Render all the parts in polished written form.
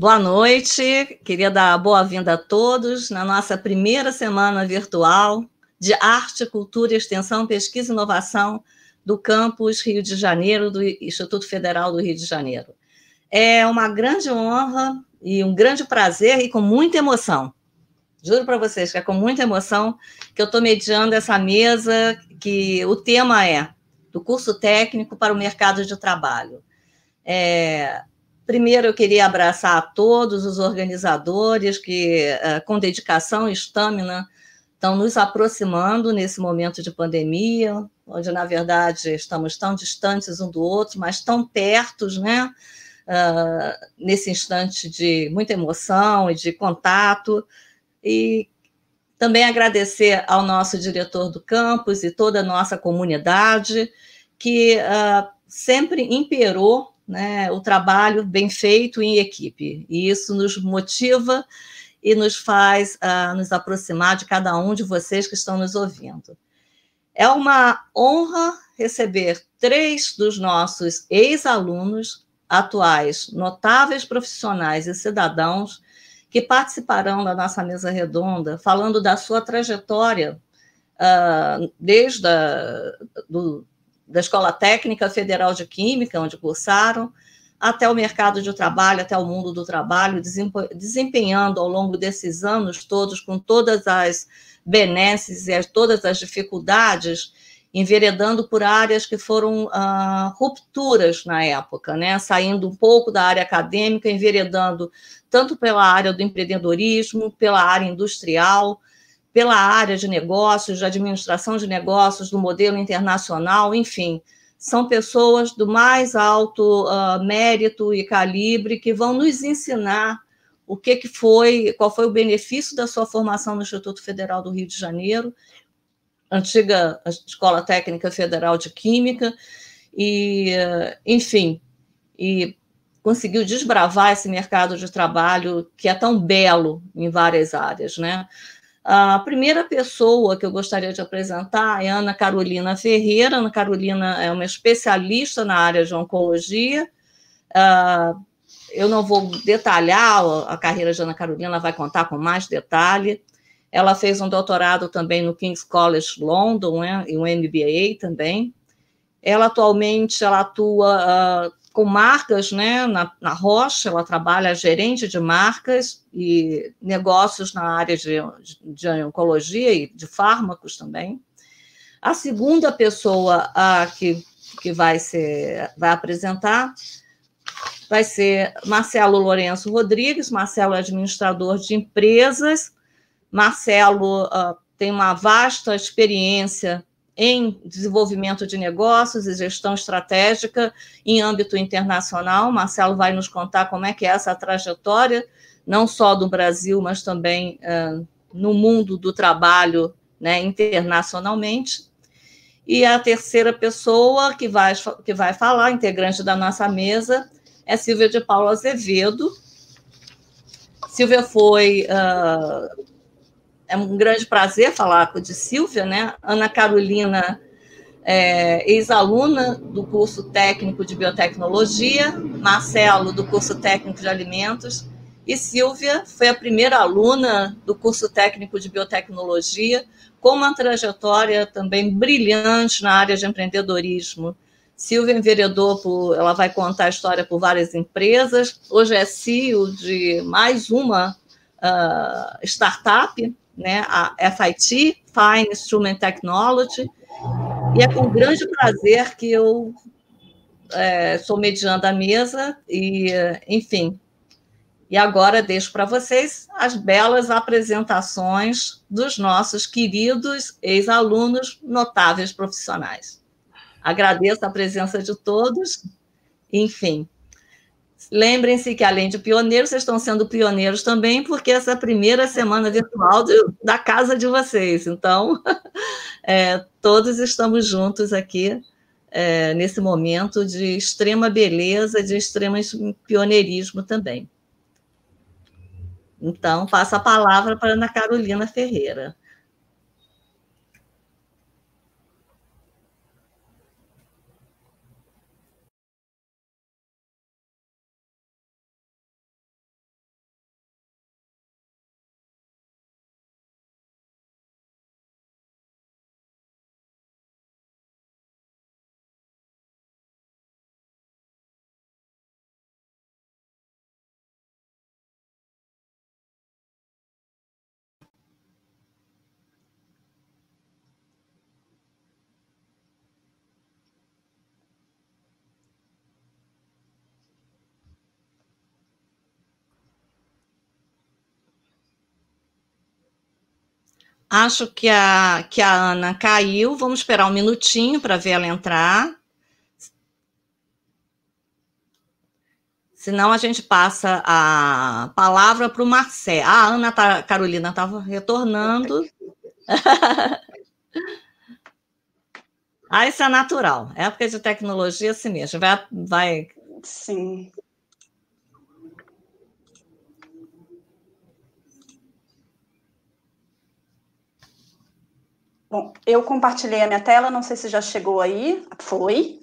Boa noite, queria dar boa-vinda a todos na nossa primeira semana virtual de Arte, Cultura, Extensão, Pesquisa e Inovação do Campus Rio de Janeiro, do Instituto Federal do Rio de Janeiro. É uma grande honra e um grande prazer e com muita emoção. Juro para vocês que é com muita emoção que eu estou mediando essa mesa, que o tema é do curso técnico para o mercado de trabalho. Primeiro, eu queria abraçar a todos os organizadores que, com dedicação e estamina, estão nos aproximando nesse momento de pandemia, onde, na verdade, estamos tão distantes um do outro, mas tão pertos, né? Nesse instante de muita emoção e de contato. E também agradecer ao nosso diretor do campus e toda a nossa comunidade, que sempre imperou, né, o trabalho bem feito em equipe. E isso nos motiva e nos faz nos aproximar de cada um de vocês que estão nos ouvindo. É uma honra receber 3 dos nossos ex-alunos, atuais notáveis profissionais e cidadãos, que participarão da nossa mesa redonda, falando da sua trajetória, desde da Escola Técnica Federal de Química, onde cursaram, até o mercado de trabalho, até o mundo do trabalho, desempenhando ao longo desses anos todos, com todas as benesses e todas as dificuldades, enveredando por áreas que foram rupturas na época, né? Saindo um pouco da área acadêmica, enveredando tanto pela área do empreendedorismo, pela área industrial, pela área de negócios, de administração de negócios, do modelo internacional, enfim, são pessoas do mais alto mérito e calibre que vão nos ensinar o que foi, qual foi o benefício da sua formação no Instituto Federal do Rio de Janeiro, antiga Escola Técnica Federal de Química, e, enfim, e conseguiu desbravar esse mercado de trabalho que é tão belo em várias áreas, né? A primeira pessoa que eu gostaria de apresentar é Ana Carolina Ferreira. Ana Carolina é uma especialista na área de oncologia. Eu não vou detalhar a carreira de Ana Carolina, ela vai contar com mais detalhe. Ela fez um doutorado também no King's College London, né, e um MBA também. Ela atualmente atua com marcas, né, na Roche, ela trabalha gerente de marcas e negócios na área de oncologia e de fármacos também. A segunda pessoa que vai apresentar vai ser Marcelo Lourenço Rodrigues. Marcelo é administrador de empresas. Marcelo tem uma vasta experiência em desenvolvimento de negócios e gestão estratégica em âmbito internacional. Marcelo vai nos contar como é que é essa trajetória, não só do Brasil, mas também no mundo do trabalho, né, internacionalmente. E a terceira pessoa que vai falar, integrante da nossa mesa, é Silvia de Paula Azevedo. Silvia foi... É um grande prazer falar de Silvia, né? Ana Carolina ex-aluna do curso técnico de biotecnologia, Marcelo do curso técnico de alimentos, e Silvia foi a primeira aluna do curso técnico de biotecnologia, com uma trajetória também brilhante na área de empreendedorismo. Silvia enveredou ela vai contar a história por várias empresas, hoje é CEO de mais uma startup, né, a FIT, Fine Instrument Technology, e é com grande prazer que eu estou mediando a mesa e, enfim, e agora deixo para vocês as belas apresentações dos nossos queridos ex-alunos notáveis profissionais. Agradeço a presença de todos, enfim. Lembrem-se que, além de pioneiros, vocês estão sendo pioneiros também, porque essa é a primeira semana virtual da casa de vocês. Então, todos estamos juntos aqui nesse momento de extrema beleza, de extremo pioneirismo também. Então, passo a palavra para Ana Carolina Ferreira. Acho que a Ana caiu. Vamos esperar um minutinho para ver ela entrar. Senão a gente passa a palavra para o Marcelo. A Ana Carolina estava retornando. Isso é natural. Época de tecnologia assim mesmo. Vai... Sim. Bom, eu compartilhei a minha tela, não sei se já chegou aí. Foi,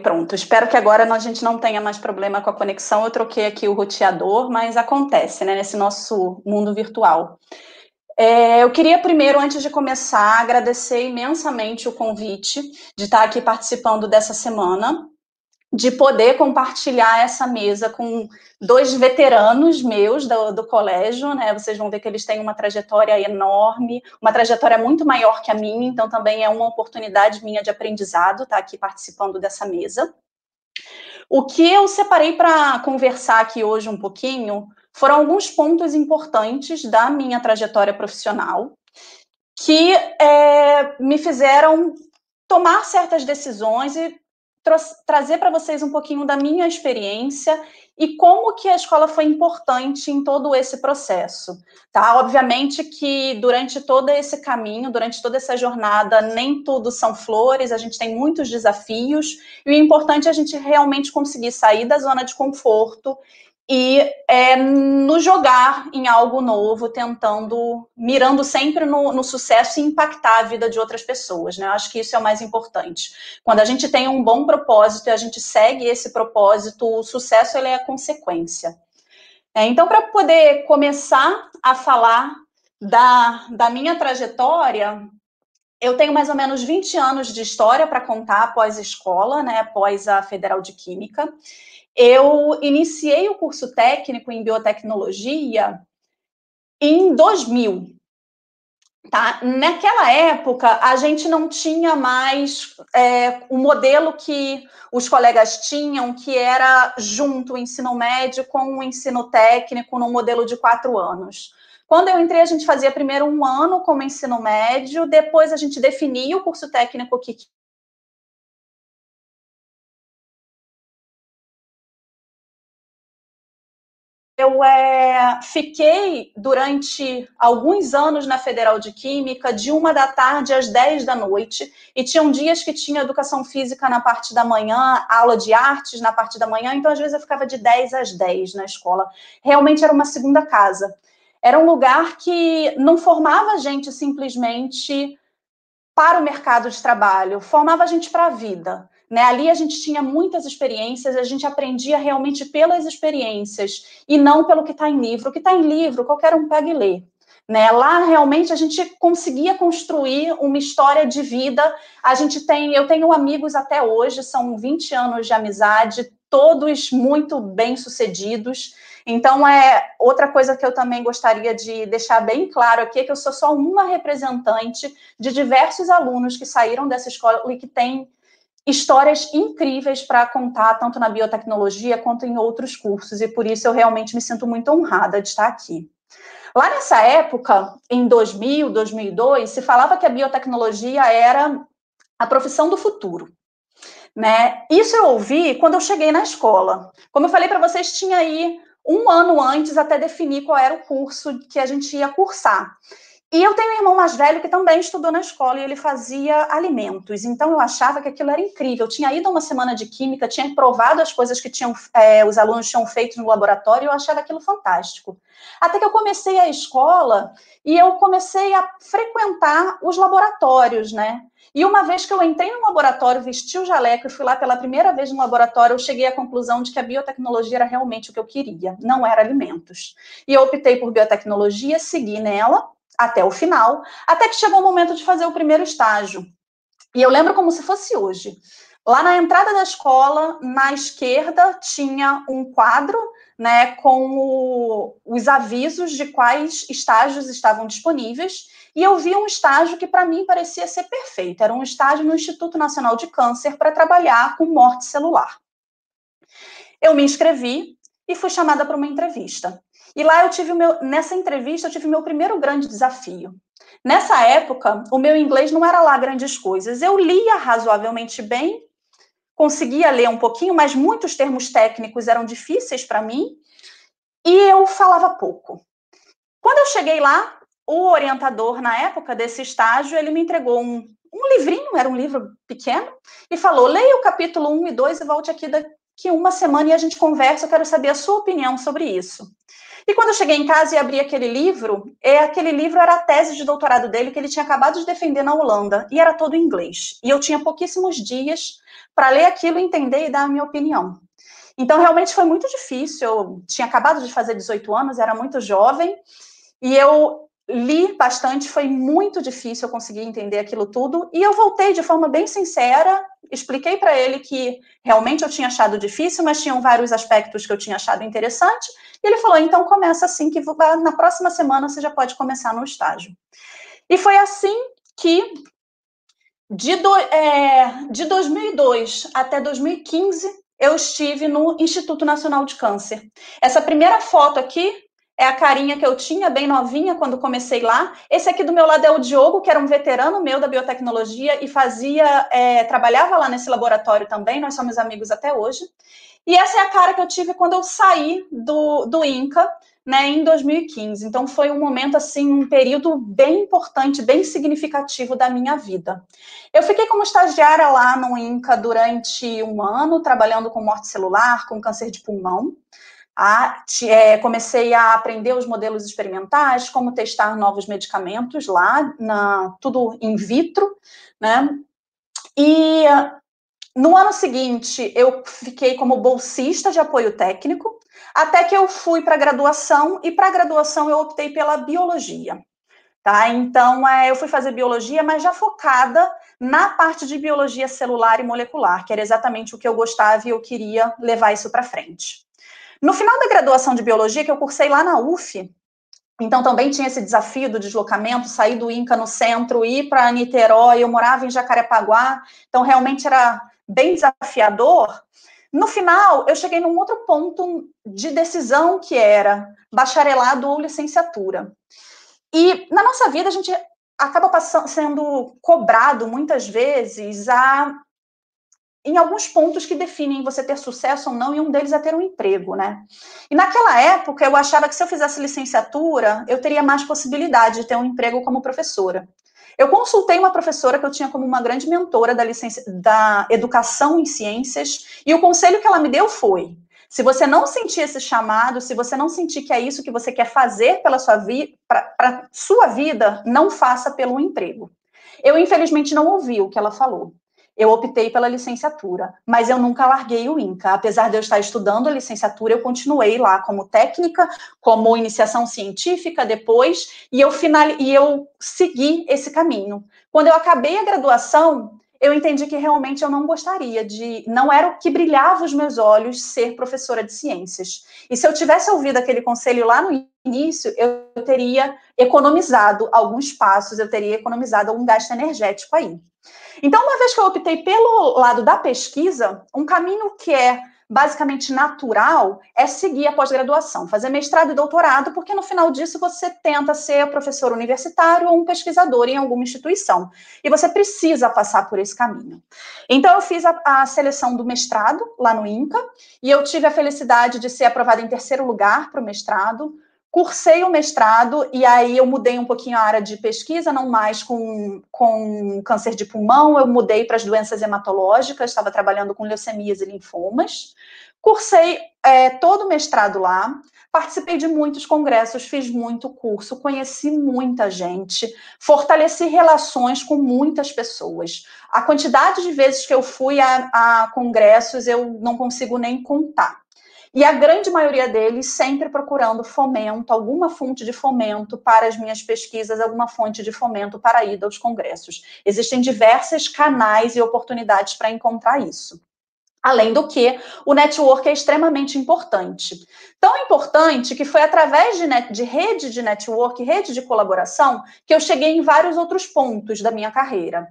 pronto. Espero que agora a gente não tenha mais problema com a conexão. Eu troquei aqui o roteador, mas acontece, né, nesse nosso mundo virtual. Eu queria primeiro, antes de começar, agradecer imensamente o convite de estar aqui participando dessa semana, de poder compartilhar essa mesa com dois veteranos meus do colégio, né? Vocês vão ver que eles têm uma trajetória enorme, uma trajetória muito maior que a minha, então também é uma oportunidade minha de aprendizado estar aqui participando dessa mesa. O que eu separei para conversar aqui hoje um pouquinho foram alguns pontos importantes da minha trajetória profissional que me fizeram tomar certas decisões e trazer para vocês um pouquinho da minha experiência e como que a escola foi importante em todo esse processo, tá? Obviamente que durante todo esse caminho, durante toda essa jornada, nem tudo são flores, a gente tem muitos desafios, e o importante é a gente realmente conseguir sair da zona de conforto e nos jogar em algo novo, mirando sempre no sucesso e impactar a vida de outras pessoas, né? Eu acho que isso é o mais importante. Quando a gente tem um bom propósito e a gente segue esse propósito, o sucesso ele é a consequência. Então, para poder começar a falar da minha trajetória, eu tenho mais ou menos 20 anos de história para contar após a escola, né, após a Federal de Química. Eu iniciei o curso técnico em biotecnologia em 2000. Tá? Naquela época, a gente não tinha mais o modelo que os colegas tinham, que era junto o ensino médio com o ensino técnico, num modelo de 4 anos. Quando eu entrei, a gente fazia primeiro 1 ano como ensino médio, depois a gente definia o curso técnico que eu fiquei durante alguns anos na Federal de Química, de 1 da tarde às 10 da noite, e tinham dias que tinha educação física na parte da manhã, aula de artes na parte da manhã, então às vezes eu ficava de 10 às 10 na escola. Realmente era uma segunda casa. Era um lugar que não formava a gente simplesmente para o mercado de trabalho, formava a gente para a vida. Né? Ali a gente tinha muitas experiências, a gente aprendia realmente pelas experiências e não pelo que está em livro. O que está em livro, qualquer um pega e lê. Né? Lá realmente a gente conseguia construir uma história de vida. Eu tenho amigos até hoje, são 20 anos de amizade, todos muito bem-sucedidos. Então, outra coisa que eu também gostaria de deixar bem claro aqui é que eu sou só uma representante de diversos alunos que saíram dessa escola e que têm histórias incríveis para contar, tanto na biotecnologia quanto em outros cursos, e por isso eu realmente me sinto muito honrada de estar aqui. Lá nessa época, em 2000, 2002, se falava que a biotecnologia era a profissão do futuro. Né? Isso eu ouvi quando eu cheguei na escola. Como eu falei para vocês, tinha aí 1 ano antes até definir qual era o curso que a gente ia cursar. E eu tenho um irmão mais velho que também estudou na escola e ele fazia alimentos. Então eu achava que aquilo era incrível. Eu tinha ido a uma semana de química, tinha provado as coisas que os alunos tinham feito no laboratório e eu achava aquilo fantástico. Até que eu comecei a escola e eu comecei a frequentar os laboratórios, né? E uma vez que eu entrei no laboratório, vesti o jaleco e fui lá pela primeira vez no laboratório, eu cheguei à conclusão de que a biotecnologia era realmente o que eu queria, não era alimentos. E eu optei por biotecnologia, segui nela até o final, até que chegou o momento de fazer o primeiro estágio. E eu lembro como se fosse hoje. Lá na entrada da escola, na esquerda, tinha um quadro, né, com os avisos de quais estágios estavam disponíveis, e eu vi um estágio que para mim parecia ser perfeito. Era um estágio no Instituto Nacional de Câncer para trabalhar com morte celular. Eu me inscrevi e fui chamada para uma entrevista. E lá nessa entrevista eu tive o meu primeiro grande desafio. Nessa época, o meu inglês não era lá grandes coisas. Eu lia razoavelmente bem, conseguia ler um pouquinho, mas muitos termos técnicos eram difíceis para mim e eu falava pouco. Quando eu cheguei lá, o orientador, na época desse estágio, ele me entregou um livrinho, era um livro pequeno, e falou, leia o capítulo 1 e 2 e volte aqui daqui uma semana e a gente conversa, eu quero saber a sua opinião sobre isso. E quando eu cheguei em casa e abri aquele livro era a tese de doutorado dele, que ele tinha acabado de defender na Holanda, e era todo em inglês. E eu tinha pouquíssimos dias para ler aquilo, entender e dar a minha opinião. Então, realmente foi muito difícil. Eu tinha acabado de fazer 18 anos, era muito jovem, e eu li bastante, foi muito difícil eu conseguir entender aquilo tudo, e eu voltei de forma bem sincera, expliquei para ele que realmente eu tinha achado difícil, mas tinham vários aspectos que eu tinha achado interessante, e ele falou, então começa assim, que na próxima semana você já pode começar no estágio. E foi assim que, de 2002 até 2015, eu estive no Instituto Nacional de Câncer. Essa primeira foto aqui é a carinha que eu tinha, bem novinha, quando comecei lá. Esse aqui do meu lado é o Diogo, que era um veterano meu da biotecnologia e trabalhava lá nesse laboratório também, nós somos amigos até hoje. E essa é a cara que eu tive quando eu saí do INCA, né, em 2015. Então foi um momento, assim, um período bem importante, bem significativo da minha vida. Eu fiquei como estagiária lá no INCA durante um ano, trabalhando com morte celular, com câncer de pulmão. Comecei a aprender os modelos experimentais, como testar novos medicamentos lá, tudo in vitro, né? E no ano seguinte, eu fiquei como bolsista de apoio técnico, até que eu fui para a graduação, e para a graduação eu optei pela biologia. Tá? Então, eu fui fazer biologia, mas já focada na parte de biologia celular e molecular, que era exatamente o que eu gostava e eu queria levar isso para frente. No final da graduação de biologia, que eu cursei lá na UF, então também tinha esse desafio do deslocamento, sair do INCA no centro, ir para Niterói, eu morava em Jacarepaguá, então realmente era bem desafiador. No final, eu cheguei num outro ponto de decisão, que era bacharelado ou licenciatura. E na nossa vida, a gente acaba sendo cobrado muitas vezes em alguns pontos que definem você ter sucesso ou não, e um deles é ter um emprego, né? E naquela época, eu achava que se eu fizesse licenciatura, eu teria mais possibilidade de ter um emprego como professora. Eu consultei uma professora que eu tinha como uma grande mentora da educação em ciências, e o conselho que ela me deu foi: se você não sentir esse chamado, se você não sentir que é isso que você quer fazer pela para sua vida, não faça pelo emprego. Eu, infelizmente, não ouvi o que ela falou. Eu optei pela licenciatura, mas eu nunca larguei o INCA. Apesar de eu estar estudando a licenciatura, eu continuei lá como técnica, como iniciação científica depois, e eu segui esse caminho. Quando eu acabei a graduação, eu entendi que realmente eu não gostaria não era o que brilhava os meus olhos ser professora de ciências. E se eu tivesse ouvido aquele conselho lá no início, eu teria economizado alguns passos, eu teria economizado algum gasto energético aí. Então, uma vez que eu optei pelo lado da pesquisa, um caminho que é basicamente natural é seguir a pós-graduação, fazer mestrado e doutorado, porque no final disso você tenta ser professor universitário ou um pesquisador em alguma instituição. E você precisa passar por esse caminho. Então, eu fiz a seleção do mestrado lá no INCA, e eu tive a felicidade de ser aprovada em terceiro lugar para o mestrado. Cursei o mestrado, e aí eu mudei um pouquinho a área de pesquisa, não mais com câncer de pulmão, eu mudei para as doenças hematológicas, estava trabalhando com leucemias e linfomas. Cursei todo o mestrado lá, participei de muitos congressos, fiz muito curso, conheci muita gente, fortaleci relações com muitas pessoas. A quantidade de vezes que eu fui a congressos, eu não consigo nem contar. E a grande maioria deles sempre procurando fomento, alguma fonte de fomento para as minhas pesquisas, alguma fonte de fomento para a ida aos congressos. Existem diversos canais e oportunidades para encontrar isso. Além do que, o network é extremamente importante. Tão importante que foi através de rede de network, rede de colaboração, que eu cheguei em vários outros pontos da minha carreira.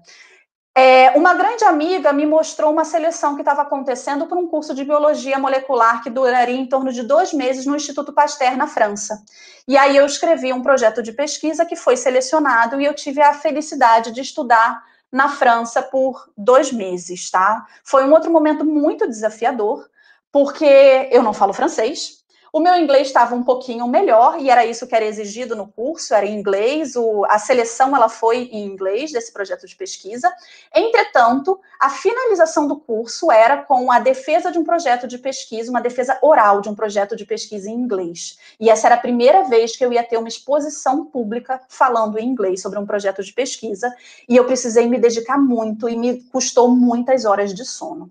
Uma grande amiga me mostrou uma seleção que estava acontecendo para um curso de biologia molecular que duraria em torno de 2 meses no Instituto Pasteur, na França. E aí eu escrevi um projeto de pesquisa que foi selecionado e eu tive a felicidade de estudar na França por 2 meses, tá? Foi um outro momento muito desafiador, porque eu não falo francês. O meu inglês estava um pouquinho melhor e era isso que era exigido no curso, era em inglês. A seleção ela foi em inglês desse projeto de pesquisa. Entretanto, a finalização do curso era com a defesa de um projeto de pesquisa, uma defesa oral de um projeto de pesquisa em inglês. E essa era a primeira vez que eu ia ter uma exposição pública falando em inglês sobre um projeto de pesquisa. E eu precisei me dedicar muito e me custou muitas horas de sono.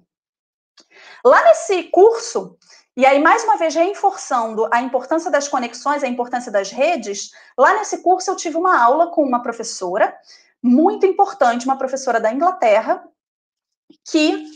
Lá nesse curso, e aí, mais uma vez, reforçando a importância das conexões, a importância das redes, lá nesse curso eu tive uma aula com uma professora muito importante, uma professora da Inglaterra, que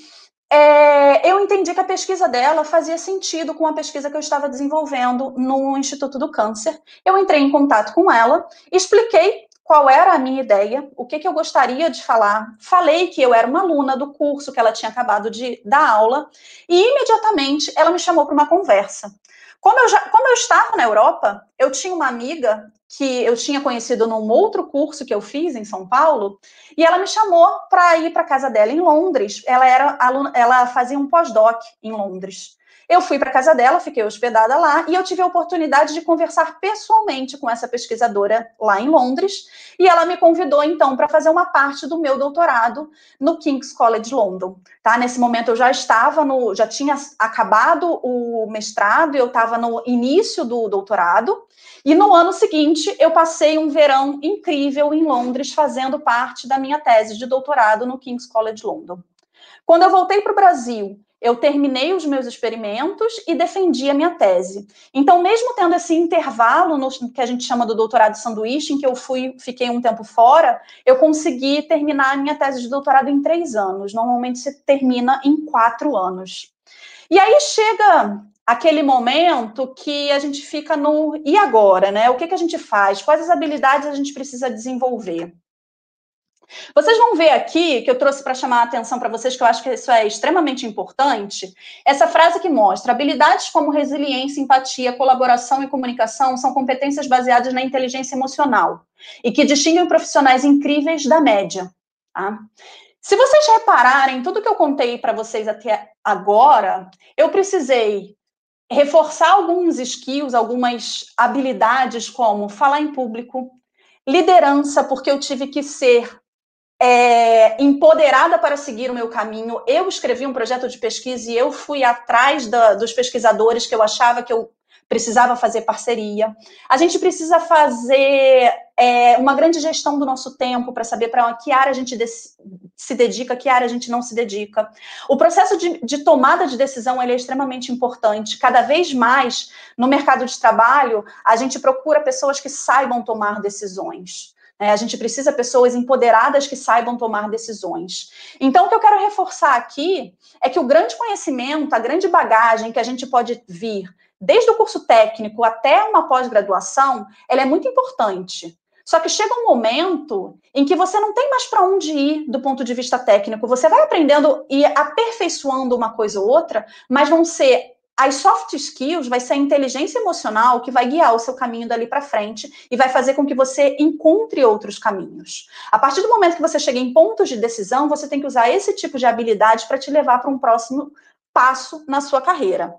eu entendi que a pesquisa dela fazia sentido com a pesquisa que eu estava desenvolvendo no Instituto do Câncer. Eu entrei em contato com ela, expliquei qual era a minha ideia, o que eu gostaria de falar. Falei que eu era uma aluna do curso, que ela tinha acabado de dar aula, e imediatamente ela me chamou para uma conversa. Como eu estava na Europa, eu tinha uma amiga que eu tinha conhecido num outro curso que eu fiz em São Paulo, e ela me chamou para ir para a casa dela em Londres. Ela fazia um pós-doc em Londres. Eu fui para a casa dela, fiquei hospedada lá, e eu tive a oportunidade de conversar pessoalmente com essa pesquisadora lá em Londres, e ela me convidou, então, para fazer uma parte do meu doutorado no King's College London. Tá? Nesse momento, eu já tinha acabado o mestrado, eu estava no início do doutorado, e no ano seguinte, eu passei um verão incrível em Londres, fazendo parte da minha tese de doutorado no King's College London. Quando eu voltei para o Brasil, eu terminei os meus experimentos e defendi a minha tese. Então, mesmo tendo esse intervalo, que a gente chama do doutorado sanduíche, em que eu fiquei um tempo fora, eu consegui terminar a minha tese de doutorado em 3 anos. Normalmente se termina em 4 anos. E aí chega aquele momento que a gente fica no e agora, né? O que a gente faz? Quais as habilidades a gente precisa desenvolver? Vocês vão ver aqui, que eu trouxe para chamar a atenção para vocês, que eu acho que isso é extremamente importante, essa frase que mostra: habilidades como resiliência, empatia, colaboração e comunicação são competências baseadas na inteligência emocional e que distinguem profissionais incríveis da média. Tá? Se vocês repararem, tudo que eu contei para vocês até agora, eu precisei reforçar alguns skills, algumas habilidades, como falar em público, liderança, porque eu tive que ser empoderada para seguir o meu caminho. Eu escrevi um projeto de pesquisa e eu fui atrás dos pesquisadores que eu achava que eu precisava fazer parceria. A gente precisa fazer uma grande gestão do nosso tempo para saber para que área a gente se dedica, que área a gente não se dedica. O processo de tomada de decisão ele é extremamente importante. Cada vez mais, no mercado de trabalho, a gente procura pessoas que saibam tomar decisões. A gente precisa de pessoas empoderadas que saibam tomar decisões. Então, o que eu quero reforçar aqui é que o grande conhecimento, a grande bagagem que a gente pode vir, desde o curso técnico até uma pós-graduação, ela é muito importante. Só que chega um momento em que você não tem mais para onde ir do ponto de vista técnico. Você vai aprendendo e aperfeiçoando uma coisa ou outra, mas vão ser as soft skills, vai ser a inteligência emocional que vai guiar o seu caminho dali para frente e vai fazer com que você encontre outros caminhos. A partir do momento que você chega em pontos de decisão, você tem que usar esse tipo de habilidade para te levar para um próximo passo na sua carreira.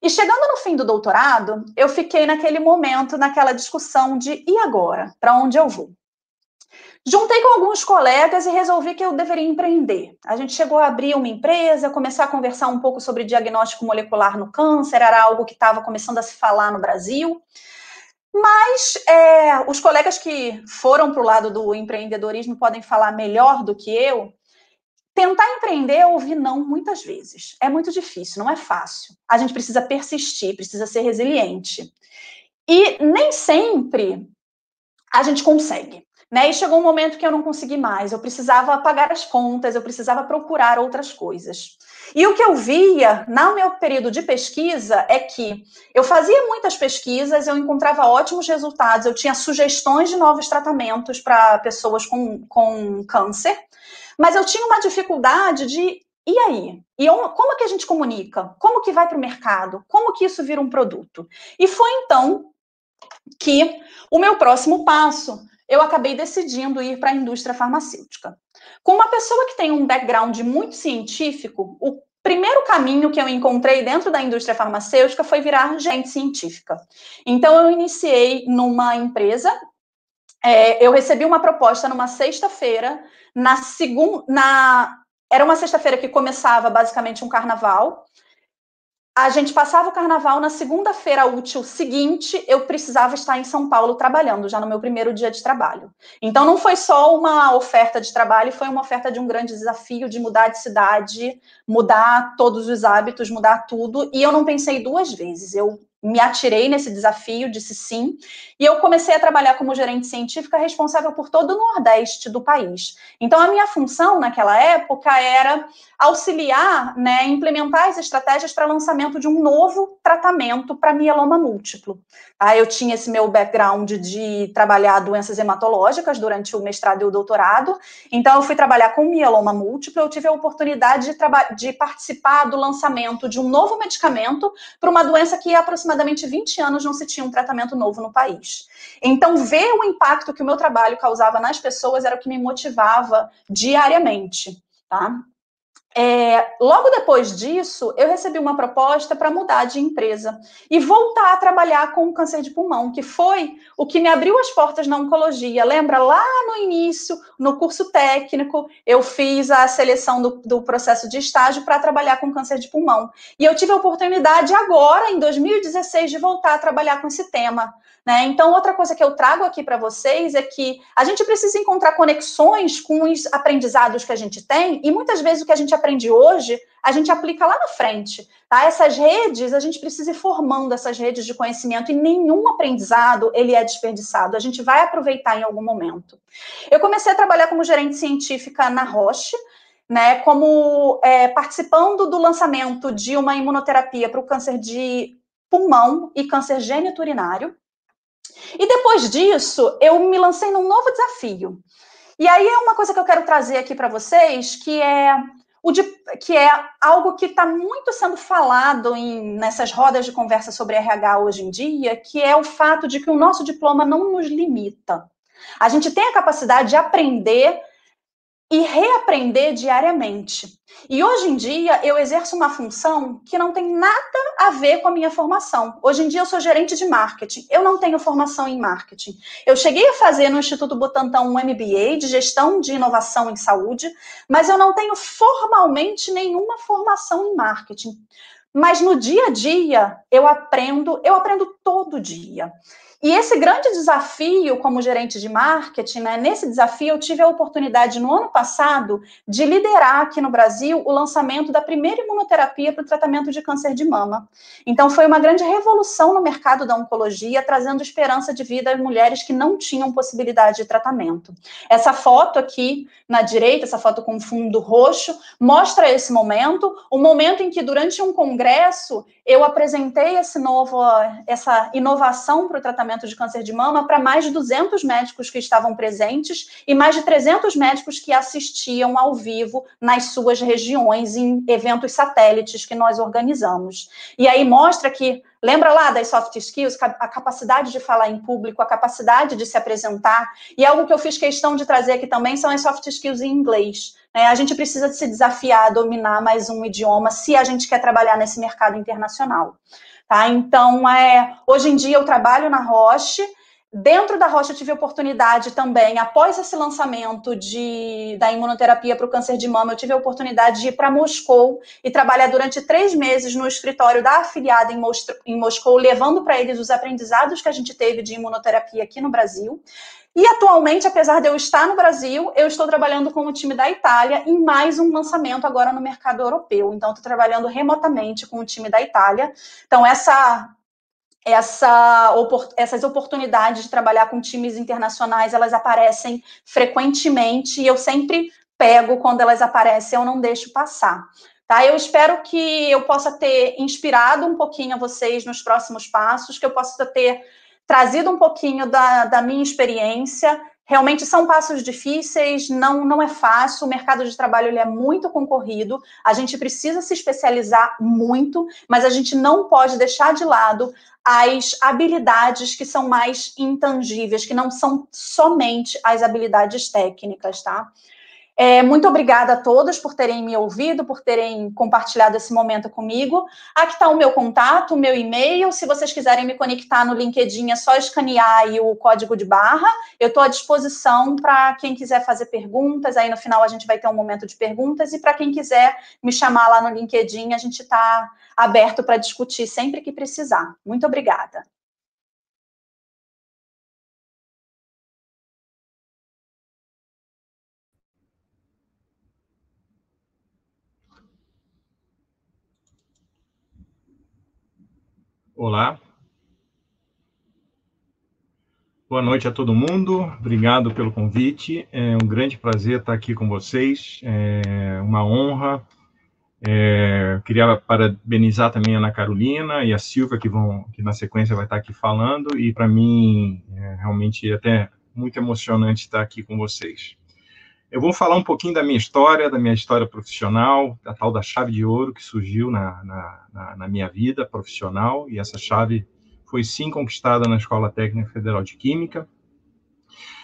E chegando no fim do doutorado, eu fiquei naquele momento, naquela discussão de e agora? Para onde eu vou? Juntei com alguns colegas e resolvi que eu deveria empreender. A gente chegou a abrir uma empresa, começar a conversar um pouco sobre diagnóstico molecular no câncer, era algo que estava começando a se falar no Brasil. Mas os colegas que foram para o lado do empreendedorismo podem falar melhor do que eu. Tentar empreender eu ouvi não muitas vezes. É muito difícil, não é fácil. A gente precisa persistir, precisa ser resiliente. E nem sempre a gente consegue. Né? E chegou um momento que eu não consegui mais, eu precisava pagar as contas, eu precisava procurar outras coisas. E o que eu via no meu período de pesquisa é que eu fazia muitas pesquisas, eu encontrava ótimos resultados, eu tinha sugestões de novos tratamentos para pessoas com câncer, mas eu tinha uma dificuldade de, e aí? Como que a gente comunica? Como que vai para o mercado? Como que isso vira um produto? E foi então que o meu próximo passo, eu acabei decidindo ir para a indústria farmacêutica. Com uma pessoa que tem um background muito científico, o primeiro caminho que eu encontrei dentro da indústria farmacêutica foi virar gerente científica. Então, eu iniciei numa empresa, eu recebi uma proposta numa sexta-feira, era uma sexta-feira que começava basicamente um carnaval. A gente passava o carnaval, na segunda-feira útil seguinte, eu precisava estar em São Paulo trabalhando, já no meu primeiro dia de trabalho. Então, não foi só uma oferta de trabalho, foi uma oferta de um grande desafio de mudar de cidade, mudar todos os hábitos, mudar tudo, e eu não pensei duas vezes. Eu me atirei nesse desafio, disse sim, e eu comecei a trabalhar como gerente científica responsável por todo o Nordeste do país. Então, a minha função naquela época era auxiliar, né, implementar as estratégias para lançamento de um novo tratamento para mieloma múltiplo. Eu tinha esse meu background de trabalhar doenças hematológicas durante o mestrado e o doutorado, então eu fui trabalhar com mieloma múltiplo, eu tive a oportunidade de participar do lançamento de um novo medicamento para uma doença que há aproximadamente 20 anos não se tinha um tratamento novo no país. Então, ver o impacto que o meu trabalho causava nas pessoas era o que me motivava diariamente, tá? Logo depois disso, eu recebi uma proposta para mudar de empresa e voltar a trabalhar com o câncer de pulmão, que foi o que me abriu as portas na oncologia. Lembra, lá no início, no curso técnico, eu fiz a seleção do processo de estágio para trabalhar com câncer de pulmão. E eu tive a oportunidade agora, em 2016, de voltar a trabalhar com esse tema. Né? Então, outra coisa que eu trago aqui para vocês é que a gente precisa encontrar conexões com os aprendizados que a gente tem, e muitas vezes o que a gente aprende hoje, a gente aplica lá na frente. Tá? Essas redes, a gente precisa ir formando essas redes de conhecimento, e nenhum aprendizado ele é desperdiçado, a gente vai aproveitar em algum momento. Eu comecei a trabalhar como gerente científica na Roche, né, como participando do lançamento de uma imunoterapia para o câncer de pulmão e câncer geniturinário. E depois disso, eu me lancei num novo desafio. E aí é uma coisa que eu quero trazer aqui para vocês, que é algo que está muito sendo falado nessas rodas de conversa sobre RH hoje em dia, que é o fato de que o nosso diploma não nos limita. A gente tem a capacidade de aprender e reaprender diariamente. E hoje em dia eu exerço uma função que não tem nada a ver com a minha formação. Hoje em dia eu sou gerente de marketing, eu não tenho formação em marketing. Eu cheguei a fazer no Instituto Butantan um MBA de gestão de inovação em saúde, mas eu não tenho formalmente nenhuma formação em marketing. Mas no dia a dia eu aprendo todo dia. E esse grande desafio como gerente de marketing, né, nesse desafio eu tive a oportunidade no ano passado de liderar aqui no Brasil o lançamento da primeira imunoterapia para o tratamento de câncer de mama. Então foi uma grande revolução no mercado da oncologia, trazendo esperança de vida às mulheres que não tinham possibilidade de tratamento. Essa foto aqui na direita, essa foto com fundo roxo, mostra esse momento, o momento em que durante um congresso eu apresentei essa inovação para o tratamento de câncer de mama para mais de 200 médicos que estavam presentes e mais de 300 médicos que assistiam ao vivo nas suas regiões em eventos satélites que nós organizamos. E aí mostra que, lembra lá das soft skills, a capacidade de falar em público, a capacidade de se apresentar, e algo que eu fiz questão de trazer aqui também são as soft skills em inglês. A gente precisa se desafiar a dominar mais um idioma se a gente quer trabalhar nesse mercado internacional. Tá? Então, hoje em dia eu trabalho na Roche. Dentro da Roche eu tive a oportunidade também, após esse lançamento da imunoterapia para o câncer de mama, eu tive a oportunidade de ir para Moscou e trabalhar durante 3 meses no escritório da afiliada em Moscou, levando para eles os aprendizados que a gente teve de imunoterapia aqui no Brasil. E atualmente, apesar de eu estar no Brasil, eu estou trabalhando com o time da Itália em mais um lançamento agora no mercado europeu. Então, estou trabalhando remotamente com o time da Itália. Então, essas oportunidades de trabalhar com times internacionais, elas aparecem frequentemente e eu sempre pego quando elas aparecem, eu não deixo passar. Tá? Eu espero que eu possa ter inspirado um pouquinho a vocês nos próximos passos, que eu possa ter trazido um pouquinho da minha experiência, Realmente são passos difíceis, não é fácil, o mercado de trabalho ele é muito concorrido, a gente precisa se especializar muito, mas a gente não pode deixar de lado as habilidades que são mais intangíveis, que não são somente as habilidades técnicas, tá? Muito obrigada a todas por terem me ouvido, por terem compartilhado esse momento comigo. Aqui está o meu contato, o meu e-mail. Se vocês quiserem me conectar no LinkedIn, é só escanear aí o código de barra. Eu estou à disposição para quem quiser fazer perguntas. Aí no final a gente vai ter um momento de perguntas. E para quem quiser me chamar lá no LinkedIn, a gente está aberto para discutir sempre que precisar. Muito obrigada. Olá. Boa noite a todo mundo. Obrigado pelo convite. É um grande prazer estar aqui com vocês. É uma honra. Queria parabenizar também a Ana Carolina e a Silvia, que na sequência vai estar aqui falando. E, para mim, realmente até muito emocionante estar aqui com vocês. Eu vou falar um pouquinho da minha história profissional, da tal da chave de ouro que surgiu na minha vida profissional. E essa chave foi sim conquistada na Escola Técnica Federal de Química.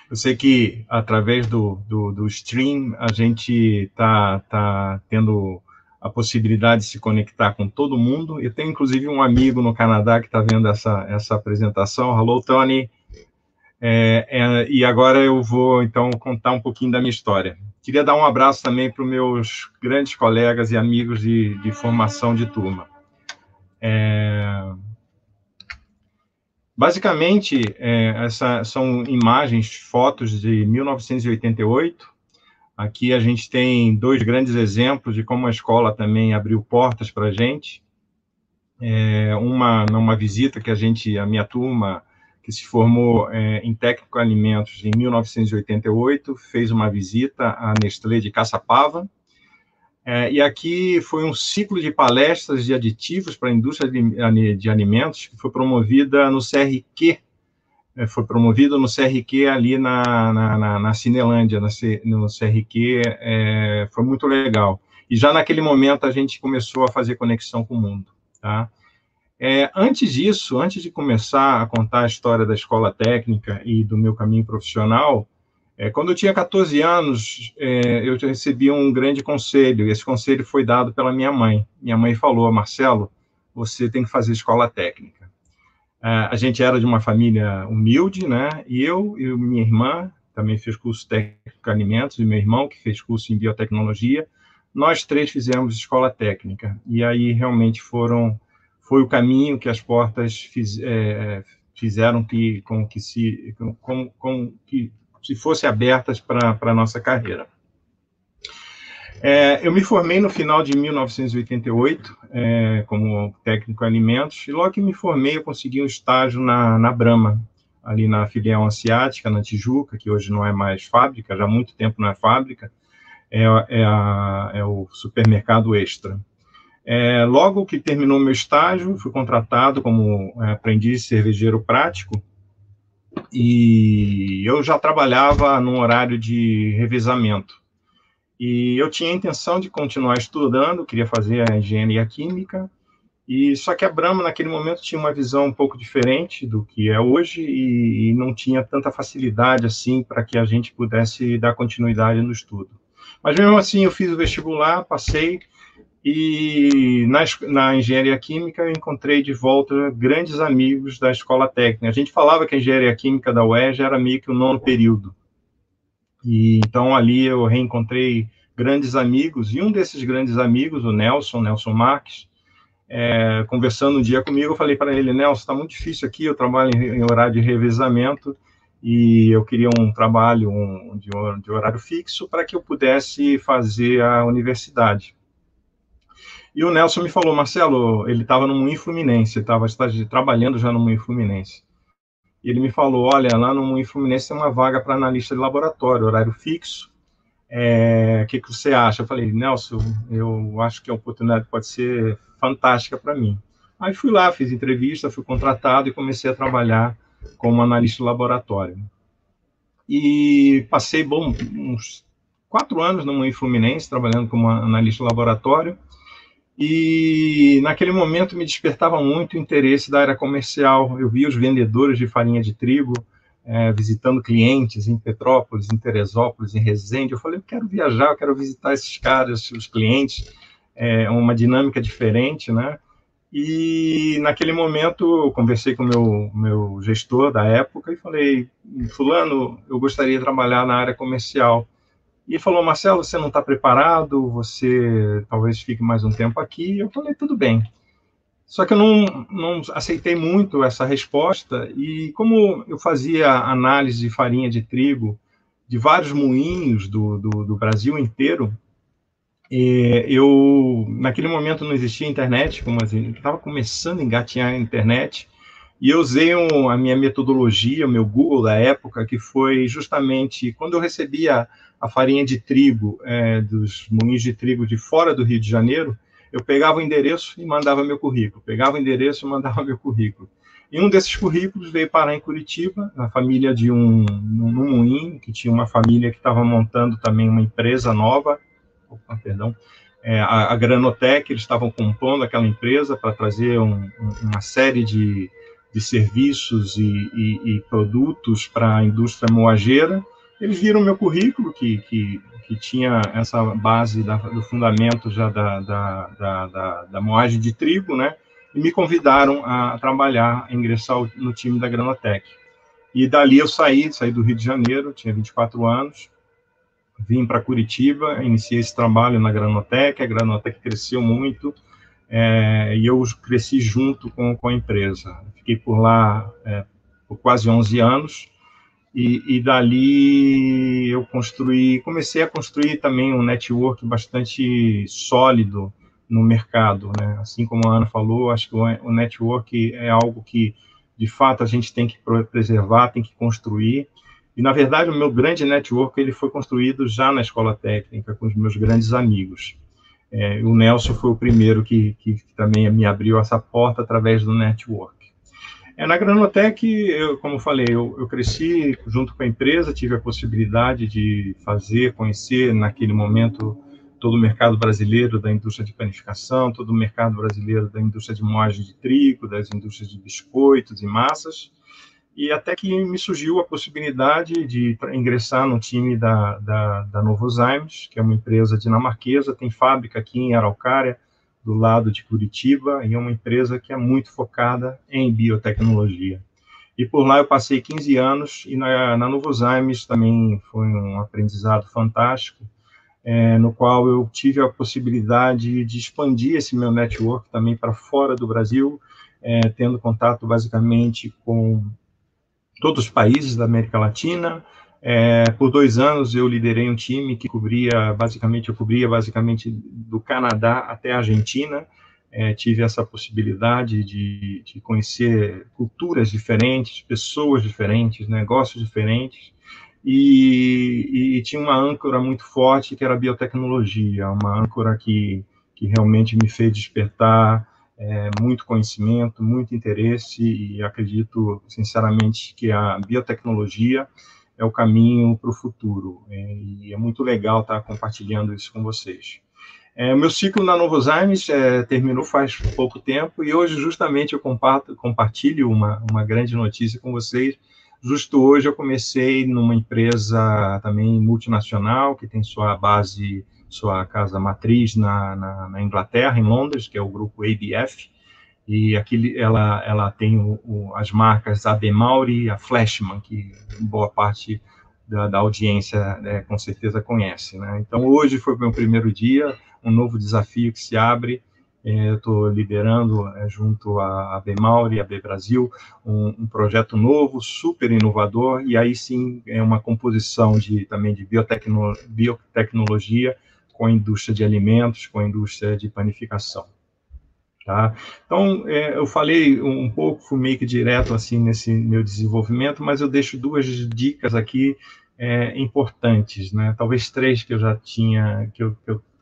Eu sei que através do stream a gente tá tendo a possibilidade de se conectar com todo mundo. Eu tenho inclusive um amigo no Canadá que está vendo essa apresentação. Hello, Tony. E agora eu vou então contar um pouquinho da minha história. Queria dar um abraço também para os meus grandes colegas e amigos de formação de turma. Basicamente, essas são imagens, fotos de 1988. Aqui a gente tem dois grandes exemplos de como a escola também abriu portas para a gente. Numa visita que a minha turma, que se formou em técnico em alimentos em 1988, fez uma visita à Nestlé de Caçapava. E aqui foi um ciclo de palestras de aditivos para a indústria de alimentos que foi promovida no CRQ, ali na Cinelândia, no CRQ, foi muito legal. E já naquele momento a gente começou a fazer conexão com o mundo, tá? Antes disso, antes de começar a contar a história da escola técnica e do meu caminho profissional, quando eu tinha 14 anos, eu recebi um grande conselho, e esse conselho foi dado pela minha mãe. Minha mãe falou: Marcelo, você tem que fazer escola técnica. A gente era de uma família humilde, né? E eu e minha irmã também fez curso técnico em alimentos, e meu irmão, que fez curso em biotecnologia, nós três fizemos escola técnica. E aí realmente foi o caminho que as portas fizeram com que se fossem abertas para a nossa carreira. Eu me formei no final de 1988 como técnico em alimentos, e logo que me formei eu consegui um estágio na Brahma, ali na filial asiática, na Tijuca, que hoje não é mais fábrica, já há muito tempo não é fábrica, é o supermercado Extra. Logo que terminou meu estágio, fui contratado como aprendiz cervejeiro prático, e eu já trabalhava num horário de revezamento. E eu tinha a intenção de continuar estudando, queria fazer a engenharia química, só que a Brahma, naquele momento, tinha uma visão um pouco diferente do que é hoje e não tinha tanta facilidade assim para que a gente pudesse dar continuidade no estudo. Mas mesmo assim, eu fiz o vestibular, passei, e na engenharia química eu encontrei de volta grandes amigos da escola técnica. A gente falava que a engenharia química da UERJ era meio que o 9º período. E então ali eu reencontrei grandes amigos, e um desses grandes amigos, o Nelson Marques, conversando um dia comigo, eu falei para ele: Nelson, está muito difícil aqui, eu trabalho em horário de revezamento, e eu queria um trabalho de horário fixo para que eu pudesse fazer a universidade. E o Nelson me falou: Marcelo, ele estava no Moinho Fluminense, ele estava trabalhando já no Moinho Fluminense. E ele me falou: olha, lá no Moinho Fluminense tem uma vaga para analista de laboratório, horário fixo. O que você acha? Eu falei: Nelson, eu acho que a oportunidade pode ser fantástica para mim. Aí fui lá, fiz entrevista, fui contratado e comecei a trabalhar como analista de laboratório. e passei uns 4 anos na Moinho Fluminense, trabalhando como analista de laboratório, e naquele momento me despertava muito o interesse da área comercial. Eu via os vendedores de farinha de trigo visitando clientes em Petrópolis, em Teresópolis, em Resende. Eu falei, eu quero viajar, eu quero visitar esses caras, os clientes, uma dinâmica diferente, né? E naquele momento eu conversei com o meu gestor da época e falei, fulano, eu gostaria de trabalhar na área comercial. E ele falou, Marcelo, você não está preparado, você talvez fique mais um tempo aqui. Eu falei, tudo bem. Só que eu não aceitei muito essa resposta, e como eu fazia análise de farinha de trigo de vários moinhos do Brasil inteiro, naquele momento não existia internet, como assim, estava começando a engatinhar a internet, e eu usei a minha metodologia, o meu Google da época, que foi justamente quando eu recebia a farinha de trigo dos moinhos de trigo de fora do Rio de Janeiro, eu pegava o endereço e mandava meu currículo, pegava o endereço e mandava meu currículo. E um desses currículos veio parar em Curitiba, na família de um moinho, que tinha uma família que estava montando também uma empresa nova, a Granotec, eles estavam compondo aquela empresa para trazer uma série de serviços e produtos para a indústria moageira. Eles viram meu currículo, que tinha essa base do fundamento já da moagem de trigo, né? E me convidaram a trabalhar, a ingressar no time da Granotec. E dali eu saí do Rio de Janeiro, tinha 24 anos, vim para Curitiba, iniciei esse trabalho na Granotec, a Granotec cresceu muito, e eu cresci junto com a empresa. Fiquei por lá por quase 11 anos, e dali eu comecei a construir também um network bastante sólido no mercado, né? Assim como a Ana falou, acho que o network é algo que, de fato, a gente tem que preservar, tem que construir. E, na verdade, o meu grande network ele foi construído já na escola técnica, com os meus grandes amigos. O Nelson foi o primeiro que também me abriu essa porta através do network. Na Granotec, como eu falei, eu cresci junto com a empresa, tive a possibilidade de conhecer naquele momento todo o mercado brasileiro da indústria de panificação, todo o mercado brasileiro da indústria de moagem de trigo, das indústrias de biscoitos e massas, e até que me surgiu a possibilidade de ingressar no time da Novozymes, que é uma empresa dinamarquesa, tem fábrica aqui em Araucária, do lado de Curitiba, e é uma empresa que é muito focada em biotecnologia. E por lá eu passei 15 anos, e na Novozymes também foi um aprendizado fantástico, no qual eu tive a possibilidade de expandir esse meu network também para fora do Brasil, tendo contato basicamente com todos os países da América Latina. Por 2 anos eu liderei um time que cobria basicamente do Canadá até a Argentina. Tive essa possibilidade de conhecer culturas diferentes, pessoas diferentes, negócios diferentes, e tinha uma âncora muito forte que era a biotecnologia, uma âncora que realmente me fez despertar muito conhecimento, muito interesse, e acredito, sinceramente, que a biotecnologia é o caminho para o futuro, e é muito legal estar compartilhando isso com vocês. O meu ciclo na Novozymes terminou faz pouco tempo, e hoje, justamente, eu compartilho uma grande notícia com vocês. Justo hoje eu comecei numa empresa também multinacional, que tem sua base, sua casa matriz na Inglaterra, em Londres, que é o grupo ABF, e aqui ela tem as marcas AB Mauri e a Flashman, que boa parte da audiência com certeza conhece, né? Então, hoje foi o meu primeiro dia, um novo desafio que se abre. Eu estou liderando, junto à AB Mauri e AB Brasil, um projeto novo, super inovador, e aí sim é uma composição também de biotecnologia com a indústria de alimentos, com a indústria de panificação. Tá? Então, eu falei um pouco, fui meio que direto assim nesse meu desenvolvimento, mas eu deixo 2 dicas aqui importantes, né? Talvez 3 que eu já tinha,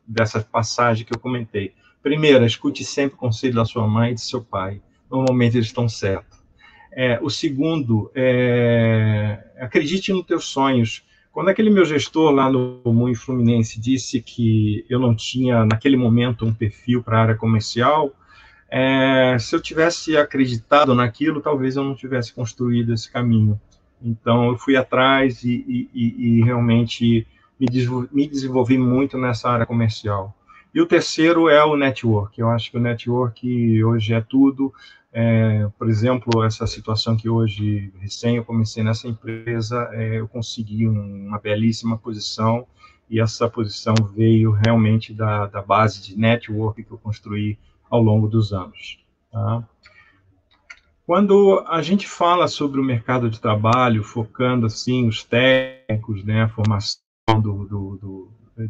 dessa passagem que eu comentei. Primeiro, escute sempre o conselho da sua mãe e de seu pai. Normalmente eles estão certos. O segundo, acredite nos teus sonhos. Quando aquele meu gestor lá no Moinho Fluminense disse que eu não tinha, naquele momento, um perfil para a área comercial, se eu tivesse acreditado naquilo, talvez eu não tivesse construído esse caminho. Então, eu fui atrás e realmente me desenvolvi muito nessa área comercial. E o terceiro é o network. Eu acho que o network hoje é tudo. Por exemplo, essa situação que hoje, recém eu comecei nessa empresa, eu consegui uma belíssima posição, e essa posição veio realmente da base de network que eu construí ao longo dos anos. Tá? Quando a gente fala sobre o mercado de trabalho, focando assim os técnicos, né, a formação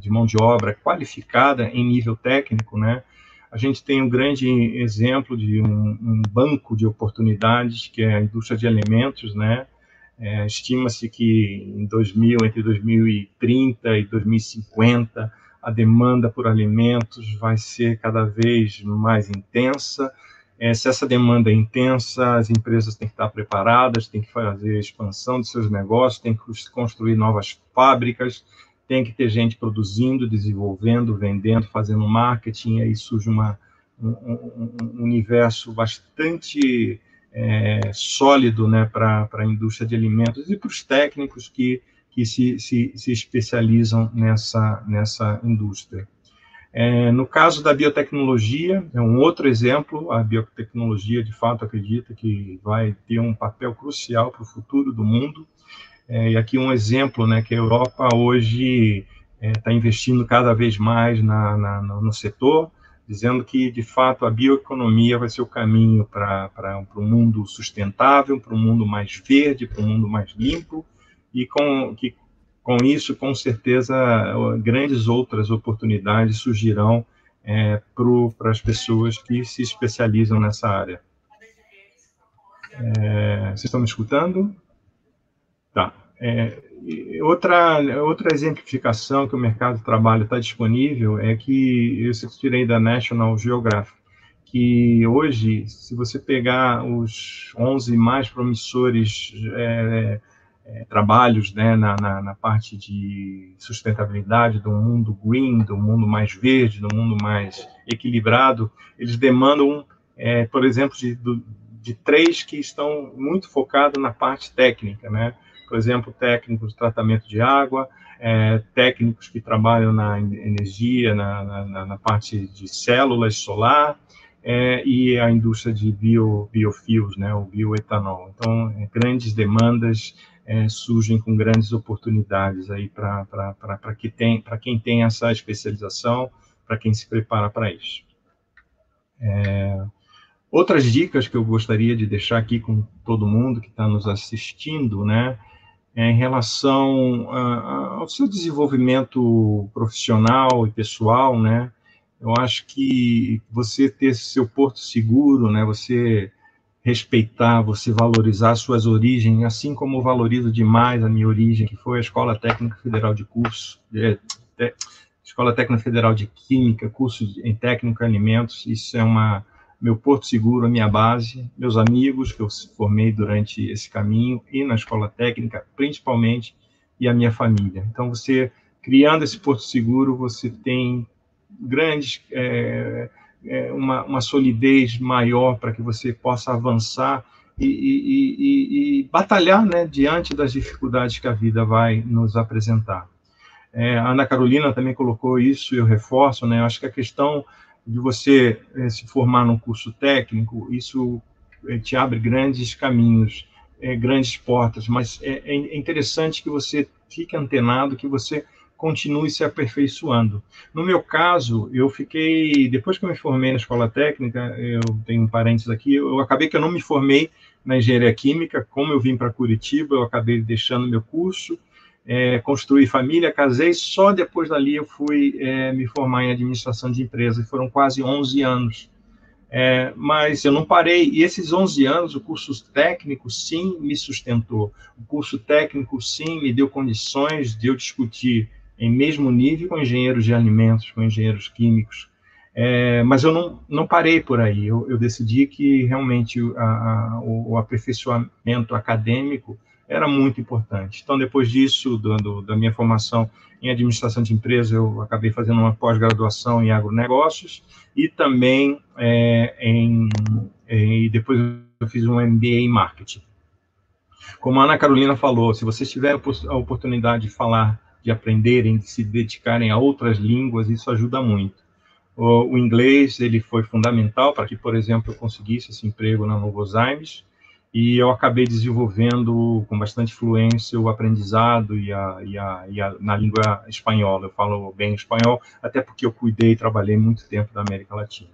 de mão de obra qualificada em nível técnico, né, a gente tem um grande exemplo de um banco de oportunidades, que é a indústria de alimentos, né? Estima-se que entre 2030 e 2050, a demanda por alimentos vai ser cada vez mais intensa. Se essa demanda é intensa, as empresas têm que estar preparadas, têm que fazer a expansão de seus negócios, têm que construir novas fábricas, tem que ter gente produzindo, desenvolvendo, vendendo, fazendo marketing, e aí surge um universo bastante sólido, né, para a indústria de alimentos e para os técnicos que se especializam nessa indústria. No caso da biotecnologia, é um outro exemplo. A biotecnologia, de fato, acredita que vai ter um papel crucial para o futuro do mundo. E aqui um exemplo, né, que a Europa hoje está investindo cada vez mais no setor, dizendo que, de fato, a bioeconomia vai ser o caminho para um mundo sustentável, para um mundo mais verde, para um mundo mais limpo, e com isso, com certeza, grandes outras oportunidades surgirão para as pessoas que se especializam nessa área. Vocês estão me escutando? Tá. Outra exemplificação que o mercado de trabalho está disponível é que eu tirei da National Geographic, que hoje, se você pegar os 11 mais promissores trabalhos, né, na parte de sustentabilidade, do mundo green, do mundo mais verde, do mundo mais equilibrado, eles demandam, por exemplo, de 3 que estão muito focados na parte técnica, né? Por exemplo, técnicos de tratamento de água, técnicos que trabalham na energia, na parte de células solar, e a indústria de biofuels, né, o bioetanol. Então, grandes demandas surgem com grandes oportunidades aí para quem tem essa especialização, para quem se prepara para isso. Outras dicas que eu gostaria de deixar aqui com todo mundo que está nos assistindo, né, em relação ao seu desenvolvimento profissional e pessoal, né? Eu acho que você ter seu porto seguro, né? Você respeitar, você valorizar suas origens, assim como eu valorizo demais a minha origem, que foi a Escola Técnica Federal de Escola Técnica Federal de Química, curso em Técnica em Alimentos. Isso é meu porto seguro, a minha base, meus amigos que eu formei durante esse caminho e na escola técnica, principalmente, e a minha família. Então, você, criando esse porto seguro, você tem uma solidez maior para que você possa avançar e batalhar, né, diante das dificuldades que a vida vai nos apresentar. A Ana Carolina também colocou isso, eu reforço, né, eu acho que a questão de você se formar num curso técnico, isso te abre grandes caminhos, grandes portas, mas é interessante que você fique antenado, que você continue se aperfeiçoando. No meu caso, depois que eu me formei na escola técnica, eu tenho um parênteses aqui, eu acabei que eu não me formei na engenharia química, como eu vim para Curitiba, eu acabei deixando meu curso, construí família, casei, só depois dali eu fui me formar em administração de empresas, foram quase 11 anos. Mas eu não parei, e esses 11 anos, o curso técnico, sim, me sustentou. O curso técnico, sim, me deu condições de eu discutir em mesmo nível com engenheiros de alimentos, com engenheiros químicos, Mas eu não parei por aí. Eu decidi que realmente o aperfeiçoamento acadêmico era muito importante. Então, depois disso, da minha formação em administração de empresas, eu acabei fazendo uma pós-graduação em agronegócios e também depois eu fiz um MBA em marketing. Como a Ana Carolina falou, se vocês tiverem a oportunidade de falar, de aprenderem, de se dedicarem a outras línguas, isso ajuda muito. O inglês, ele foi fundamental para que, por exemplo, eu conseguisse esse emprego na Novozymes, e eu acabei desenvolvendo com bastante fluência o aprendizado na língua espanhola. Eu falo bem espanhol, até porque eu cuidei e trabalhei muito tempo da América Latina.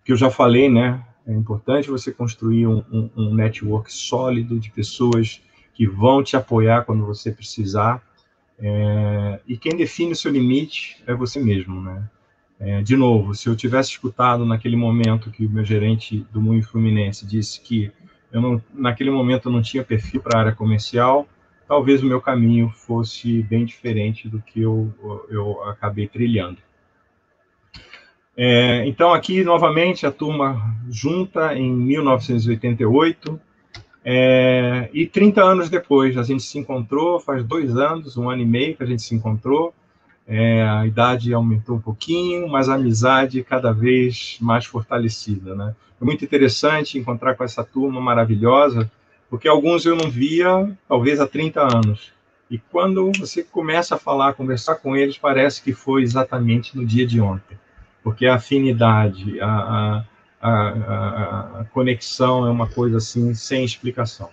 O que eu já falei, né? É importante você construir um network sólido de pessoas que vão te apoiar quando você precisar, e quem define o seu limite é você mesmo, né? De novo, se eu tivesse escutado naquele momento que o meu gerente do Moinho Fluminense disse que naquele momento eu não tinha perfil para a área comercial, talvez o meu caminho fosse bem diferente do que eu acabei trilhando. Então, aqui, novamente, a turma junta em 1988, e 30 anos depois, a gente se encontrou, faz 2 anos, 1 ano e meio que a gente se encontrou, a idade aumentou um pouquinho, mas a amizade cada vez mais fortalecida, né? É muito interessante encontrar com essa turma maravilhosa, porque alguns eu não via, talvez, há 30 anos. E quando você começa a falar, conversar com eles, parece que foi exatamente no dia de ontem. Porque a afinidade, a conexão é uma coisa assim, sem explicação.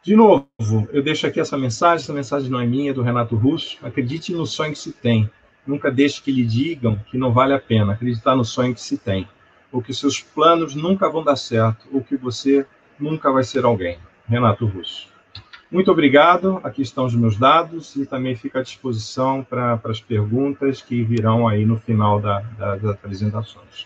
De novo, eu deixo aqui essa mensagem não é minha, é do Renato Russo. Acredite no sonho que se tem. Nunca deixe que lhe digam que não vale a pena acreditar no sonho que se tem. Ou que seus planos nunca vão dar certo, ou que você nunca vai ser alguém. Renato Russo. Muito obrigado, aqui estão os meus dados e também fico à disposição para as perguntas que virão aí no final das apresentações.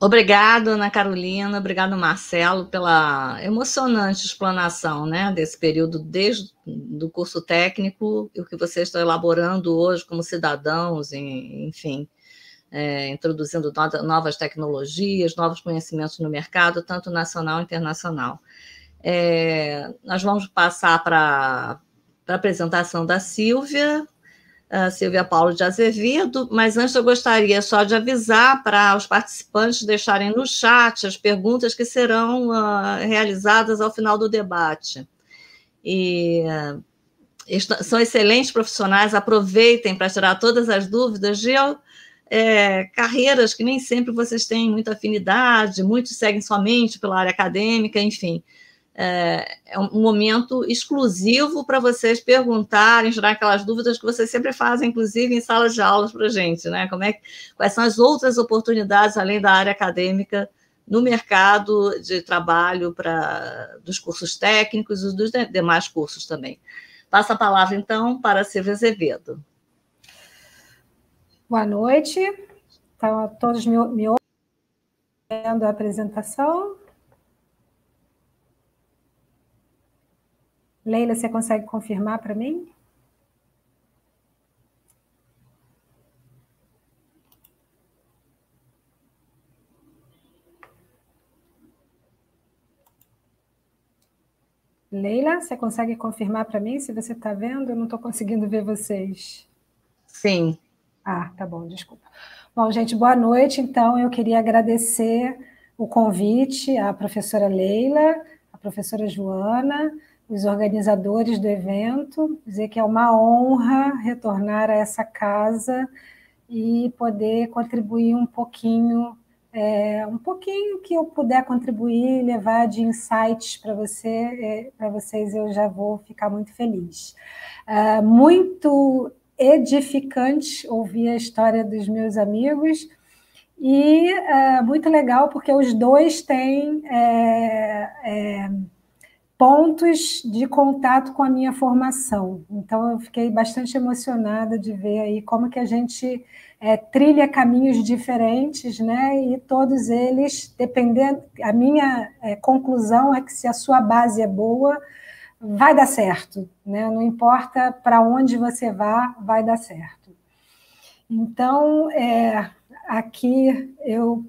Obrigado, Ana Carolina, obrigado, Marcelo, pela emocionante explanação, né, desse período desde o curso técnico e o que vocês estão elaborando hoje como cidadãos, enfim, introduzindo novas tecnologias, novos conhecimentos no mercado, tanto nacional e internacional. Nós vamos passar para a apresentação da Silvia Paulo de Azevedo, mas antes eu gostaria só de avisar para os participantes deixarem no chat as perguntas que serão realizadas ao final do debate. E são excelentes profissionais, aproveitem para tirar todas as dúvidas de carreiras que nem sempre vocês têm muita afinidade, muitos seguem somente pela área acadêmica, enfim. É um momento exclusivo para vocês perguntarem, tirar aquelas dúvidas que vocês sempre fazem, inclusive em salas de aulas para a gente, né? Quais são as outras oportunidades, além da área acadêmica, no mercado de trabalho dos cursos técnicos e dos demais cursos também. Passo a palavra, então, para a Silvia Azevedo. Boa noite. Estão todos me ouvindo a apresentação? Leila, você consegue confirmar para mim? Leila, você consegue confirmar para mim se você está vendo? Eu não estou conseguindo ver vocês. Sim. Tá bom, desculpa. Bom, gente, boa noite. Então, eu queria agradecer o convite à professora Leila, à professora Joana, os organizadores do evento, dizer que é uma honra retornar a essa casa e poder contribuir um pouquinho que eu puder contribuir, levar de insights para vocês, eu já vou ficar muito feliz. Muito edificante ouvir a história dos meus amigos e muito legal porque os dois têm pontos de contato com a minha formação. Então, eu fiquei bastante emocionada de ver aí como que a gente trilha caminhos diferentes, né? E todos eles, dependendo... A minha conclusão é que se a sua base é boa, vai dar certo, né? Não importa para onde você vá, vai dar certo. Então, aqui eu...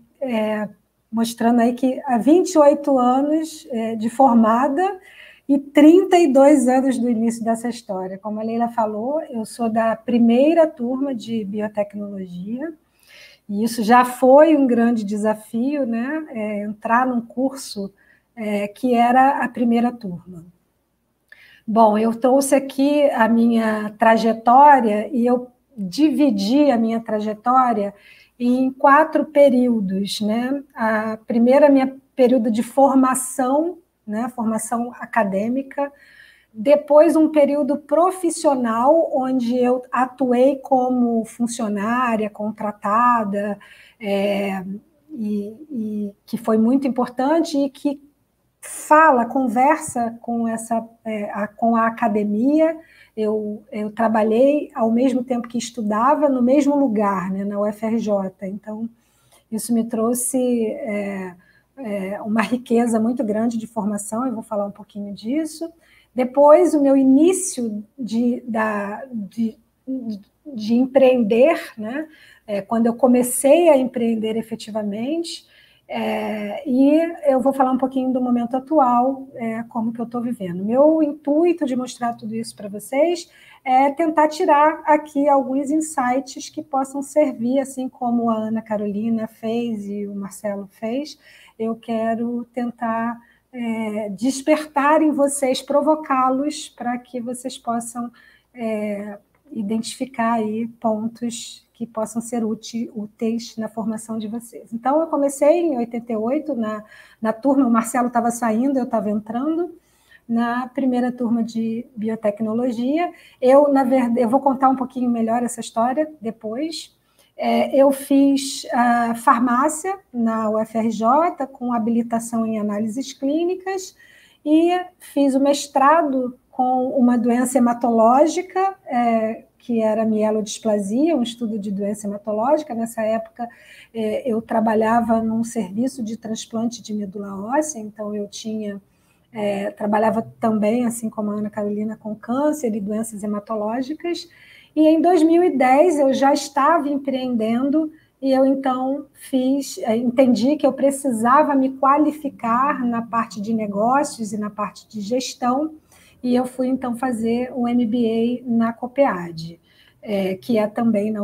mostrando aí que há 28 anos de formada e 32 anos do início dessa história. Como a Leila falou, eu sou da primeira turma de biotecnologia, e isso já foi um grande desafio, né? Entrar num curso que era a primeira turma. Bom, eu trouxe aqui a minha trajetória e eu dividi a minha trajetória em 4 períodos, né? A primeira, minha período de formação, né? Formação acadêmica. Depois, um período profissional, onde eu atuei como funcionária contratada, e que foi muito importante e que conversa com a academia. Eu trabalhei ao mesmo tempo que estudava no mesmo lugar, né, na UFRJ. Então, isso me trouxe uma riqueza muito grande de formação, eu vou falar um pouquinho disso. Depois, o meu início de empreender, né, quando eu comecei a empreender efetivamente, e eu vou falar um pouquinho do momento atual, como que eu estou vivendo. Meu intuito de mostrar tudo isso para vocês é tentar tirar aqui alguns insights que possam servir, assim como a Ana Carolina fez e o Marcelo fez. Eu quero tentar despertar em vocês, provocá-los para que vocês possam identificar aí pontos que possam ser úteis na formação de vocês. Então, eu comecei em 88, na turma, o Marcelo estava saindo, eu estava entrando, na primeira turma de biotecnologia. Na verdade, eu vou contar um pouquinho melhor essa história depois. Eu fiz farmácia na UFRJ, com habilitação em análises clínicas, e fiz o mestrado com uma doença hematológica, que era mielodisplasia, um estudo de doença hematológica. Nessa época, eu trabalhava num serviço de transplante de medula óssea, então eu trabalhava também, assim como a Ana Carolina, com câncer e doenças hematológicas. E em 2010 eu já estava empreendendo, e eu então entendi que eu precisava me qualificar na parte de negócios e na parte de gestão, e eu fui então fazer um MBA na COPEAD, que é também na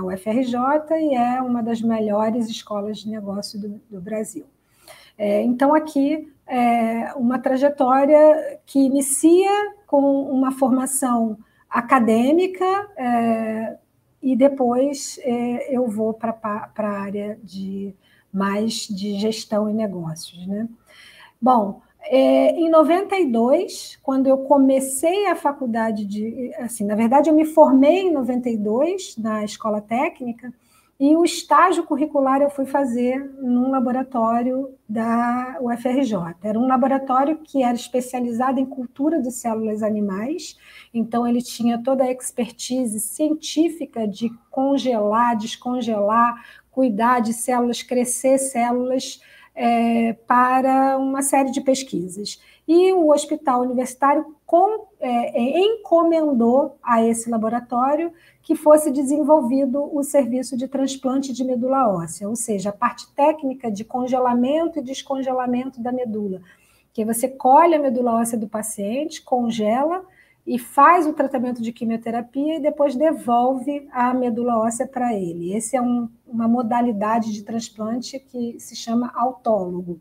UFRJ e é uma das melhores escolas de negócio do Brasil. Então, aqui uma trajetória que inicia com uma formação acadêmica, e depois eu vou para a área mais de gestão e negócios, né? Bom, em 92, quando eu comecei a faculdade na verdade, eu me formei em 92 na escola técnica, e o estágio curricular eu fui fazer num laboratório da UFRJ. Era um laboratório que era especializado em cultura de células animais, então ele tinha toda a expertise científica de congelar, descongelar, cuidar de células, crescer células, para uma série de pesquisas. E o hospital universitário encomendou a esse laboratório que fosse desenvolvido o serviço de transplante de medula óssea, ou seja, a parte técnica de congelamento e descongelamento da medula, que você colhe a medula óssea do paciente, congela e faz o tratamento de quimioterapia e depois devolve a medula óssea para ele. Essa é uma modalidade de transplante que se chama autólogo.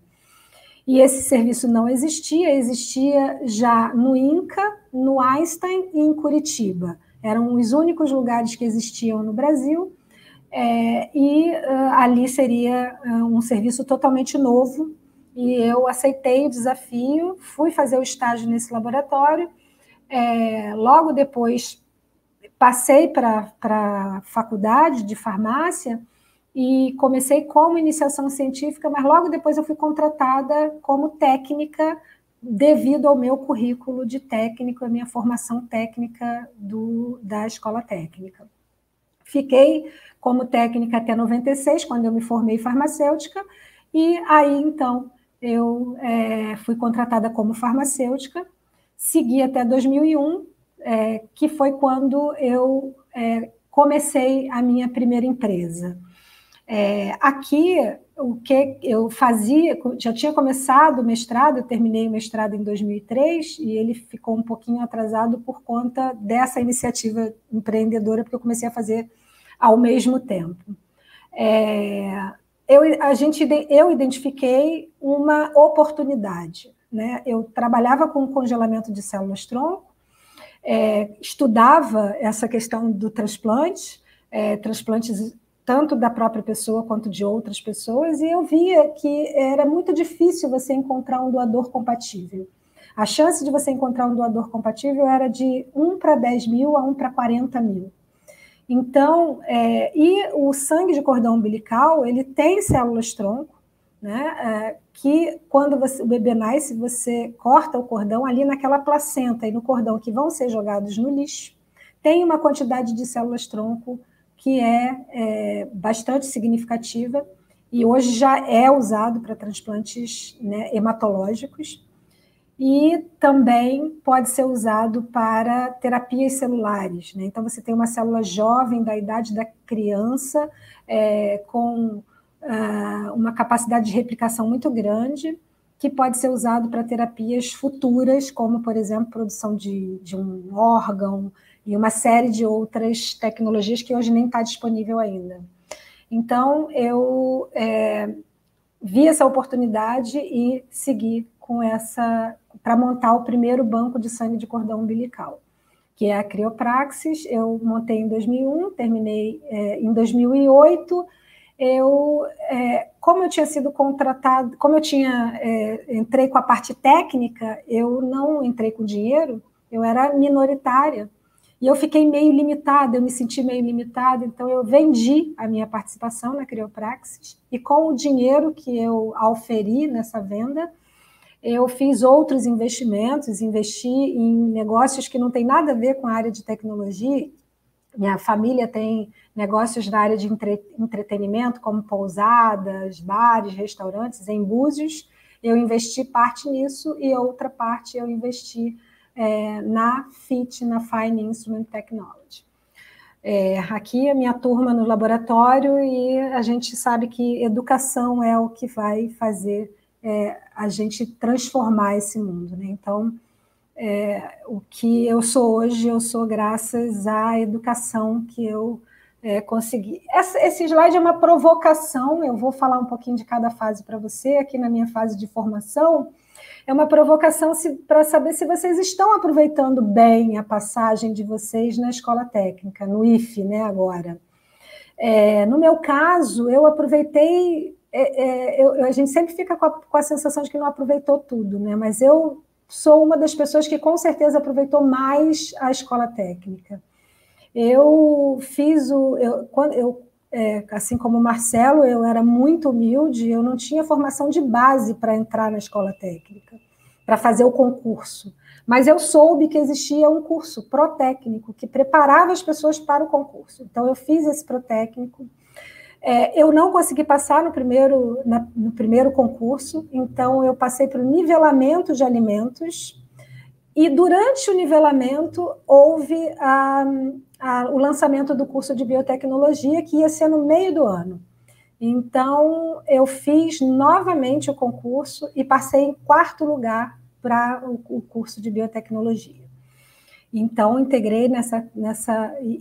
E esse serviço não existia já no INCA, no Einstein e em Curitiba. Eram os únicos lugares que existiam no Brasil, e ali seria um serviço totalmente novo, e eu aceitei o desafio, fui fazer o estágio nesse laboratório. Logo depois passei para a faculdade de farmácia e comecei como iniciação científica, mas logo depois eu fui contratada como técnica devido ao meu currículo de técnico, a minha formação técnica da escola técnica. Fiquei como técnica até 96, quando eu me formei farmacêutica, e aí, então, eu fui contratada como farmacêutica, segui até 2001, que foi quando eu comecei a minha primeira empresa. Aqui, o que eu fazia, já tinha começado o mestrado, eu terminei o mestrado em 2003, e ele ficou um pouquinho atrasado por conta dessa iniciativa empreendedora, porque eu comecei a fazer ao mesmo tempo. Eu identifiquei uma oportunidade, né? Eu trabalhava com congelamento de células-tronco, estudava essa questão do transplante, transplantes tanto da própria pessoa quanto de outras pessoas, e eu via que era muito difícil você encontrar um doador compatível. A chance de você encontrar um doador compatível era de 1 para 10 mil a 1 para 40 mil. Então, e o sangue de cordão umbilical, ele tem células-tronco, né, que quando o bebê nasce, você corta o cordão ali naquela placenta e no cordão que vão ser jogados no lixo, tem uma quantidade de células-tronco que é bastante significativa e hoje já é usado para transplantes, né, hematológicos, e também pode ser usado para terapias celulares, né? Então, você tem uma célula jovem da idade da criança, com uma capacidade de replicação muito grande, que pode ser usado para terapias futuras, como, por exemplo, produção de um órgão e uma série de outras tecnologias que hoje nem está disponível ainda. Então, eu vi essa oportunidade e segui com essa, para montar o primeiro banco de sangue de cordão umbilical, que é a Criopraxis. Eu montei em 2001, terminei em 2008. Como eu tinha sido contratada, como eu entrei com a parte técnica, eu não entrei com dinheiro, eu era minoritária, e eu fiquei meio limitada, eu me senti meio limitada, então eu vendi a minha participação na Criopraxis, e com o dinheiro que eu auferi nessa venda, eu fiz outros investimentos, investi em negócios que não tem nada a ver com a área de tecnologia. Minha família tem negócios na área de entretenimento, como pousadas, bares, restaurantes, em Búzios. Eu investi parte nisso e outra parte eu investi na FIT, na Fine Instrument Technology. Aqui a minha turma no laboratório, e a gente sabe que educação é o que vai fazer a gente transformar esse mundo, né? Então, o que eu sou hoje, eu sou graças à educação que eu consegui. Esse slide é uma provocação, eu vou falar um pouquinho de cada fase para você, aqui na minha fase de formação, é uma provocação para saber se vocês estão aproveitando bem a passagem de vocês na escola técnica, no IFE, né, agora. No meu caso, eu aproveitei, a gente sempre fica com a sensação de que não aproveitou tudo, né, mas eu sou uma das pessoas que com certeza aproveitou mais a escola técnica. Eu fiz assim como o Marcelo, eu era muito humilde, eu não tinha formação de base para entrar na escola técnica, para fazer o concurso. Mas eu soube que existia um curso pró-técnico que preparava as pessoas para o concurso. Então, eu fiz esse pró-técnico. Eu não consegui passar no primeiro concurso, então eu passei para o nivelamento de alimentos, e durante o nivelamento houve o lançamento do curso de biotecnologia, que ia ser no meio do ano. Então, eu fiz novamente o concurso e passei em 4º lugar para o curso de biotecnologia. Então, integrei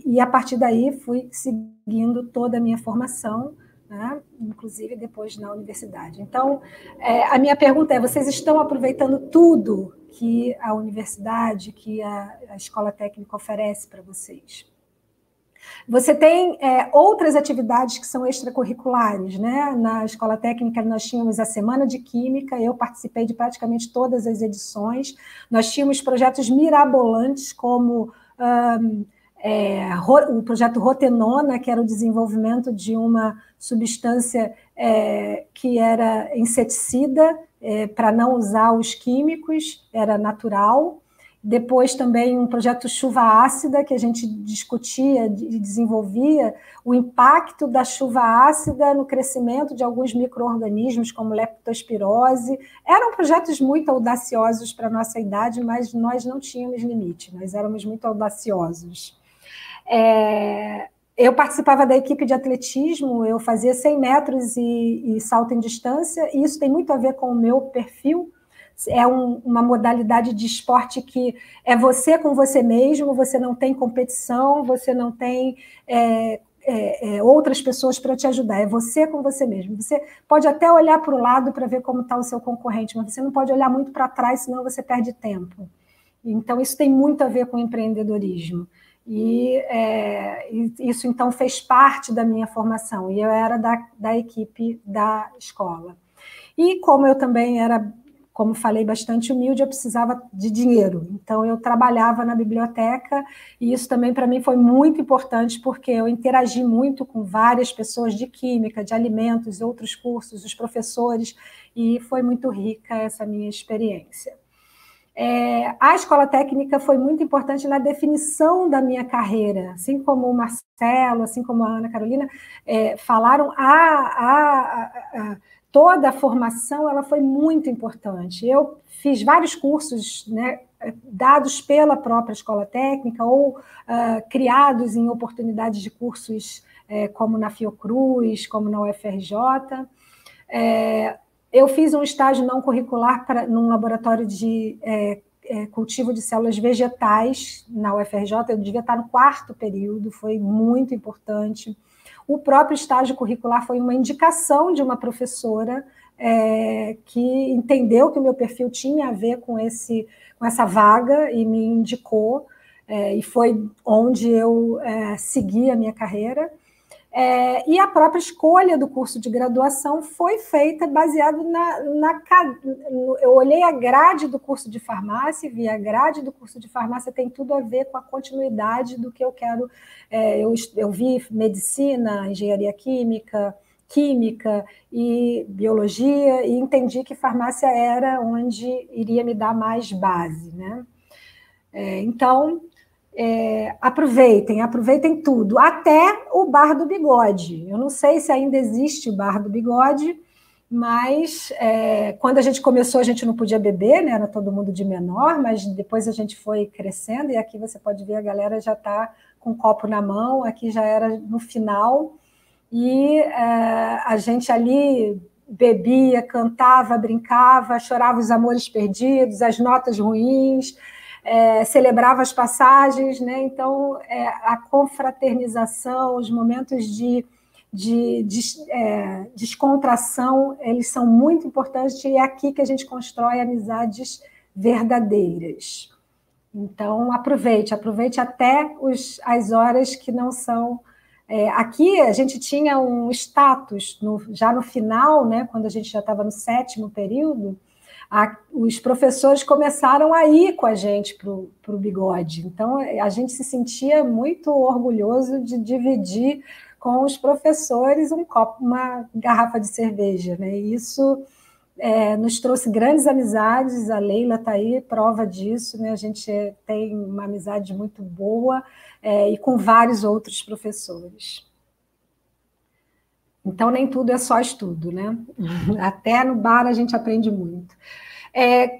e a partir daí fui seguindo toda a minha formação, né? Inclusive depois na universidade. Então, a minha pergunta é: vocês estão aproveitando tudo que a universidade, que a escola técnica oferece para vocês? Você tem outras atividades que são extracurriculares, né? Na escola técnica nós tínhamos a Semana de Química, eu participei de praticamente todas as edições. Nós tínhamos projetos mirabolantes, como o projeto Rotenona, que era o desenvolvimento de uma substância que era inseticida, para não usar os químicos, era natural. Depois também um projeto Chuva Ácida, que a gente discutia e desenvolvia o impacto da chuva ácida no crescimento de alguns micro-organismos, como leptospirose. Eram projetos muito audaciosos para a nossa idade, mas nós não tínhamos limite, nós éramos muito audaciosos. Eu participava da equipe de atletismo, eu fazia 100 metros e salto em distância, e isso tem muito a ver com o meu perfil. É uma modalidade de esporte que é você com você mesmo, você não tem competição, você não tem outras pessoas para te ajudar, é você com você mesmo. Você pode até olhar para o lado para ver como está o seu concorrente, mas você não pode olhar muito para trás, senão você perde tempo. Então, isso tem muito a ver com empreendedorismo. E isso, então, fez parte da minha formação, e eu era da equipe da escola. E como eu também era, como falei, bastante humilde, eu precisava de dinheiro. Então, eu trabalhava na biblioteca, e isso também para mim foi muito importante, porque eu interagi muito com várias pessoas de química, de alimentos, outros cursos, os professores, e foi muito rica essa minha experiência. A escola técnica foi muito importante na definição da minha carreira, assim como o Marcelo, assim como a Ana Carolina falaram, toda a formação ela foi muito importante. Eu fiz vários cursos, né, dados pela própria escola técnica ou criados em oportunidades de cursos como na Fiocruz, como na UFRJ. Eu fiz um estágio não curricular num laboratório de cultivo de células vegetais na UFRJ, eu devia estar no 4º período, foi muito importante. O próprio estágio curricular foi uma indicação de uma professora que entendeu que o meu perfil tinha a ver com essa vaga e me indicou, e foi onde eu segui a minha carreira. E a própria escolha do curso de graduação foi feita baseado eu olhei a grade do curso de farmácia e vi a grade do curso de farmácia tem tudo a ver com a continuidade do que eu quero. Eu vi medicina, engenharia química e biologia, e entendi que farmácia era onde iria me dar mais base, né? Então, aproveitem tudo, até o Bar do Bigode. Eu não sei se ainda existe o Bar do Bigode, mas quando a gente começou, a gente não podia beber, né? Era todo mundo de menor, mas depois a gente foi crescendo, e aqui você pode ver, a galera já está com um copo na mão, aqui já era no final, e a gente ali bebia, cantava, brincava, chorava os amores perdidos, as notas ruins, celebrava as passagens, né? Então, a confraternização, os momentos de descontração, eles são muito importantes, e é aqui que a gente constrói amizades verdadeiras. Então, aproveite até as horas que não são... Aqui a gente tinha um status, já no final, né, quando a gente já estava no 7º período, os professores começaram a ir com a gente para o Bigode. Então, a gente se sentia muito orgulhoso de dividir com os professores uma garrafa de cerveja, né? E isso nos trouxe grandes amizades, a Leila está aí, prova disso, né? A gente tem uma amizade muito boa, e com vários outros professores. Então, nem tudo é só estudo, né? Até no bar a gente aprende muito.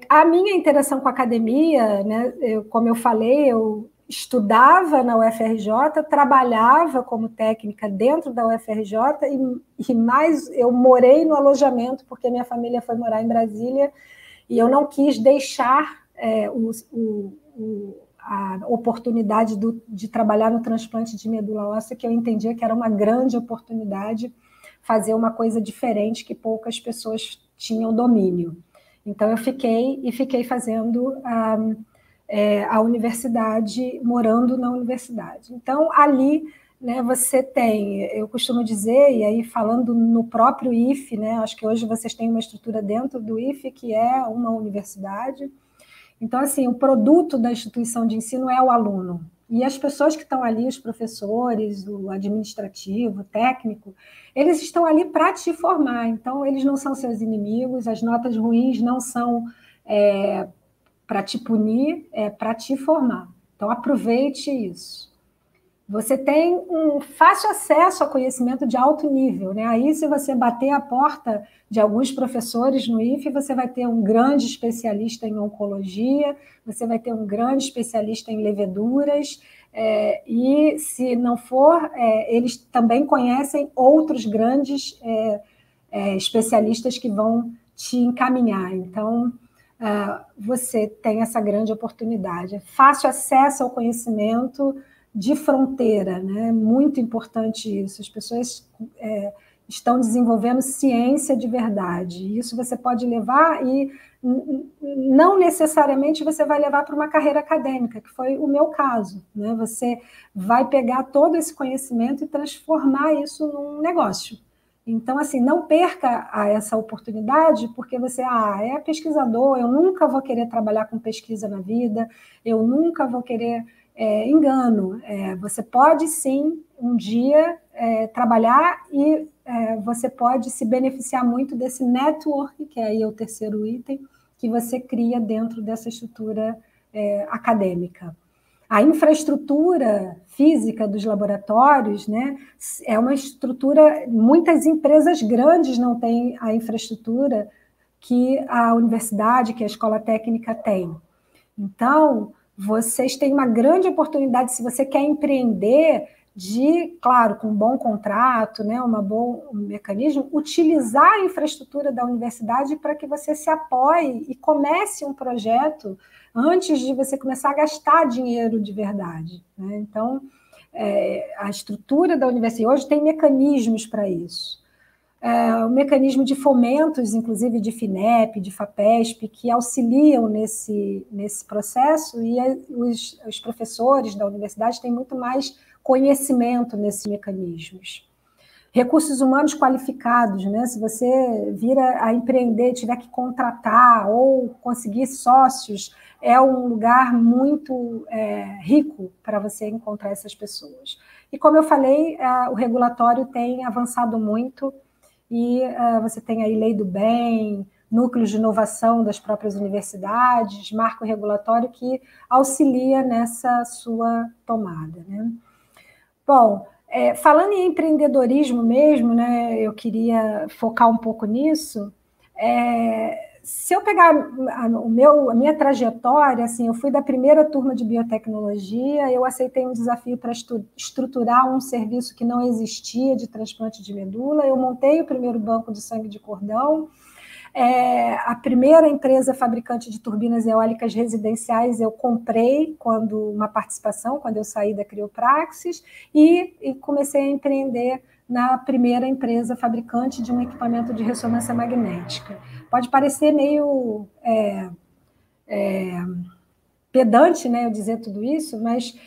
A minha interação com a academia, né, como eu falei, eu estudava na UFRJ, trabalhava como técnica dentro da UFRJ, e mais eu morei no alojamento, porque minha família foi morar em Brasília, e eu não quis deixar a oportunidade de trabalhar no transplante de medula óssea, que eu entendia que era uma grande oportunidade fazer uma coisa diferente que poucas pessoas tinham domínio. Então, eu fiquei fazendo a universidade, morando na universidade. Então, ali, né, você tem, eu costumo dizer, e aí falando no próprio IFE, né, acho que hoje vocês têm uma estrutura dentro do IFE que é uma universidade. Então, assim, o produto da instituição de ensino é o aluno. E as pessoas que estão ali, os professores, o administrativo, o técnico, eles estão ali para te formar. Então, eles não são seus inimigos, as notas ruins não são para te punir, é para te formar. Então, aproveite isso. Você tem um fácil acesso a conhecimento de alto nível, né? Aí, se você bater a porta de alguns professores no IFE, você vai ter um grande especialista em oncologia, você vai ter um grande especialista em leveduras, e, se não for, eles também conhecem outros grandes especialistas que vão te encaminhar. Então, você tem essa grande oportunidade. Fácil acesso ao conhecimento de fronteira, né? Muito importante isso. As pessoas estão desenvolvendo ciência de verdade. Isso você pode levar e não necessariamente você vai levar para uma carreira acadêmica, que foi o meu caso, né? Você vai pegar todo esse conhecimento e transformar isso num negócio. Então, assim, não perca essa oportunidade, porque você é pesquisador, eu nunca vou querer trabalhar com pesquisa na vida, eu nunca vou querer... engano, você pode sim um dia trabalhar e você pode se beneficiar muito desse network, que é aí o terceiro item, que você cria dentro dessa estrutura acadêmica. A infraestrutura física dos laboratórios, né, é uma estrutura, muitas empresas grandes não têm a infraestrutura que a universidade, que a escola técnica tem. Então, vocês têm uma grande oportunidade, se você quer empreender, de, claro, com um bom contrato, né, um mecanismo, utilizar a infraestrutura da universidade para que você se apoie e comece um projeto antes de você começar a gastar dinheiro de verdade, né? Então, a estrutura da universidade hoje tem mecanismos para isso. O mecanismo de fomentos, inclusive de FINEP, de FAPESP, que auxiliam nesse processo, e os professores da universidade têm muito mais conhecimento nesses mecanismos. Recursos humanos qualificados, né? Se você vir a empreender, tiver que contratar ou conseguir sócios, é um lugar muito rico para você encontrar essas pessoas. E, como eu falei, o regulatório tem avançado muito, e você tem aí Lei do Bem, núcleos de inovação das próprias universidades, marco regulatório que auxilia nessa sua tomada, né? Bom, falando em empreendedorismo mesmo, né, eu queria focar um pouco nisso. Se eu pegar a minha trajetória, assim, eu fui da primeira turma de biotecnologia, eu aceitei um desafio para estruturar um serviço que não existia de transplante de medula, eu montei o primeiro banco de sangue de cordão, a primeira empresa fabricante de turbinas eólicas residenciais eu comprei quando eu saí da Criopraxis, e comecei a empreender na primeira empresa fabricante de um equipamento de ressonância magnética. Pode parecer meio pedante, né, eu dizer tudo isso, mas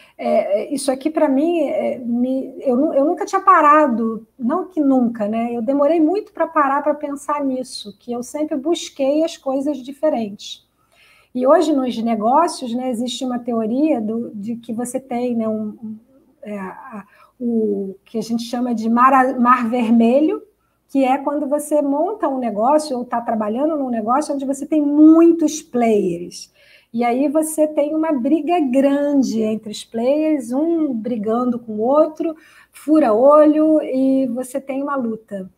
isso aqui, para mim, eu nunca tinha parado, não que nunca, né, eu demorei muito para parar para pensar nisso, que eu sempre busquei as coisas diferentes. E hoje, nos negócios, né, existe uma teoria de que você tem, né, o que a gente chama de mar vermelho, que é quando você monta um negócio ou está trabalhando num negócio onde você tem muitos players. E aí você tem uma briga grande entre os players, um brigando com o outro, fura olho, e você tem uma luta.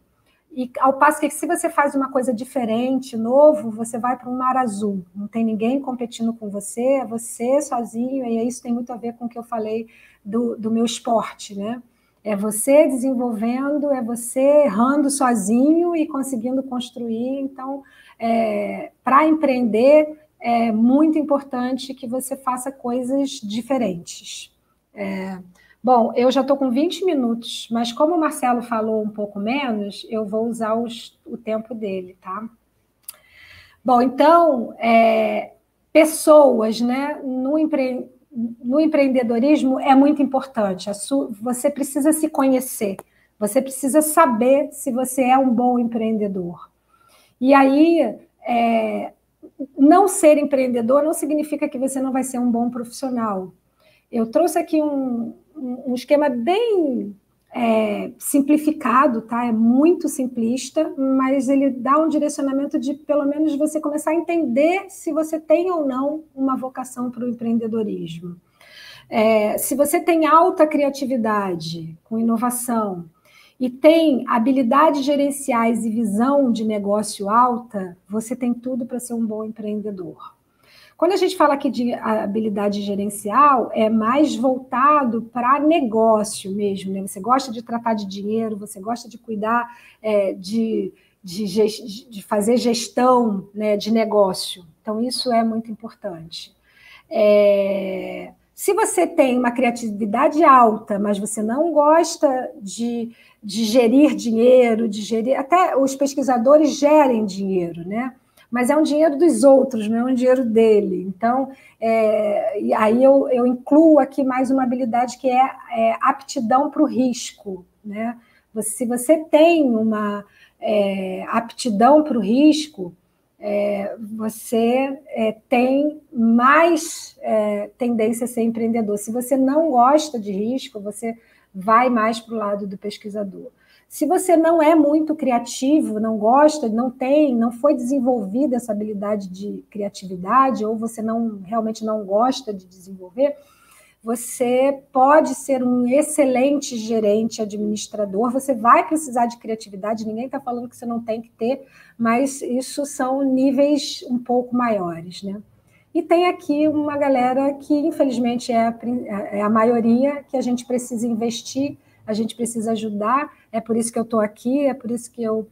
E ao passo que, se você faz uma coisa diferente, novo, você vai para um mar azul. Não tem ninguém competindo com você, é você sozinho, e isso tem muito a ver com o que eu falei do meu esporte, né? É você desenvolvendo, é você errando sozinho e conseguindo construir. Então, para empreender, é muito importante que você faça coisas diferentes. Bom, eu já estou com 20 minutos, mas como o Marcelo falou um pouco menos, eu vou usar o tempo dele, tá? Bom, então, pessoas, né, no empreendedorismo é muito importante. Você precisa se conhecer, você precisa saber se você é um bom empreendedor. E aí, não ser empreendedor não significa que você não vai ser um bom profissional. Eu trouxe aqui um esquema bem simplificado, tá? É muito simplista, mas ele dá um direcionamento de, pelo menos, você começar a entender se você tem ou não uma vocação para o empreendedorismo. Se você tem alta criatividade com inovação e tem habilidades gerenciais e visão de negócio alta, você tem tudo para ser um bom empreendedor. Quando a gente fala aqui de habilidade gerencial, é mais voltado para negócio mesmo, né? Você gosta de tratar de dinheiro, você gosta de cuidar de fazer gestão, né, de negócio. Então, isso é muito importante. Se você tem uma criatividade alta, mas você não gosta de gerir dinheiro, até os pesquisadores gerem dinheiro, né? Mas é um dinheiro dos outros, não é um dinheiro dele. Então, aí eu incluo aqui mais uma habilidade que é aptidão para o risco, né? Se você tem uma aptidão para o risco, você tem mais tendência a ser empreendedor. Se você não gosta de risco, você vai mais para o lado do pesquisador. Se você não é muito criativo, não gosta, não foi desenvolvida essa habilidade de criatividade, ou você realmente não gosta de desenvolver, você pode ser um excelente gerente, administrador, você vai precisar de criatividade, ninguém está falando que você não tem que ter, mas isso são níveis um pouco maiores, né? E tem aqui uma galera que, infelizmente, é a maioria, que a gente precisa investir, a gente precisa ajudar, é por isso que eu estou aqui, é por isso que eu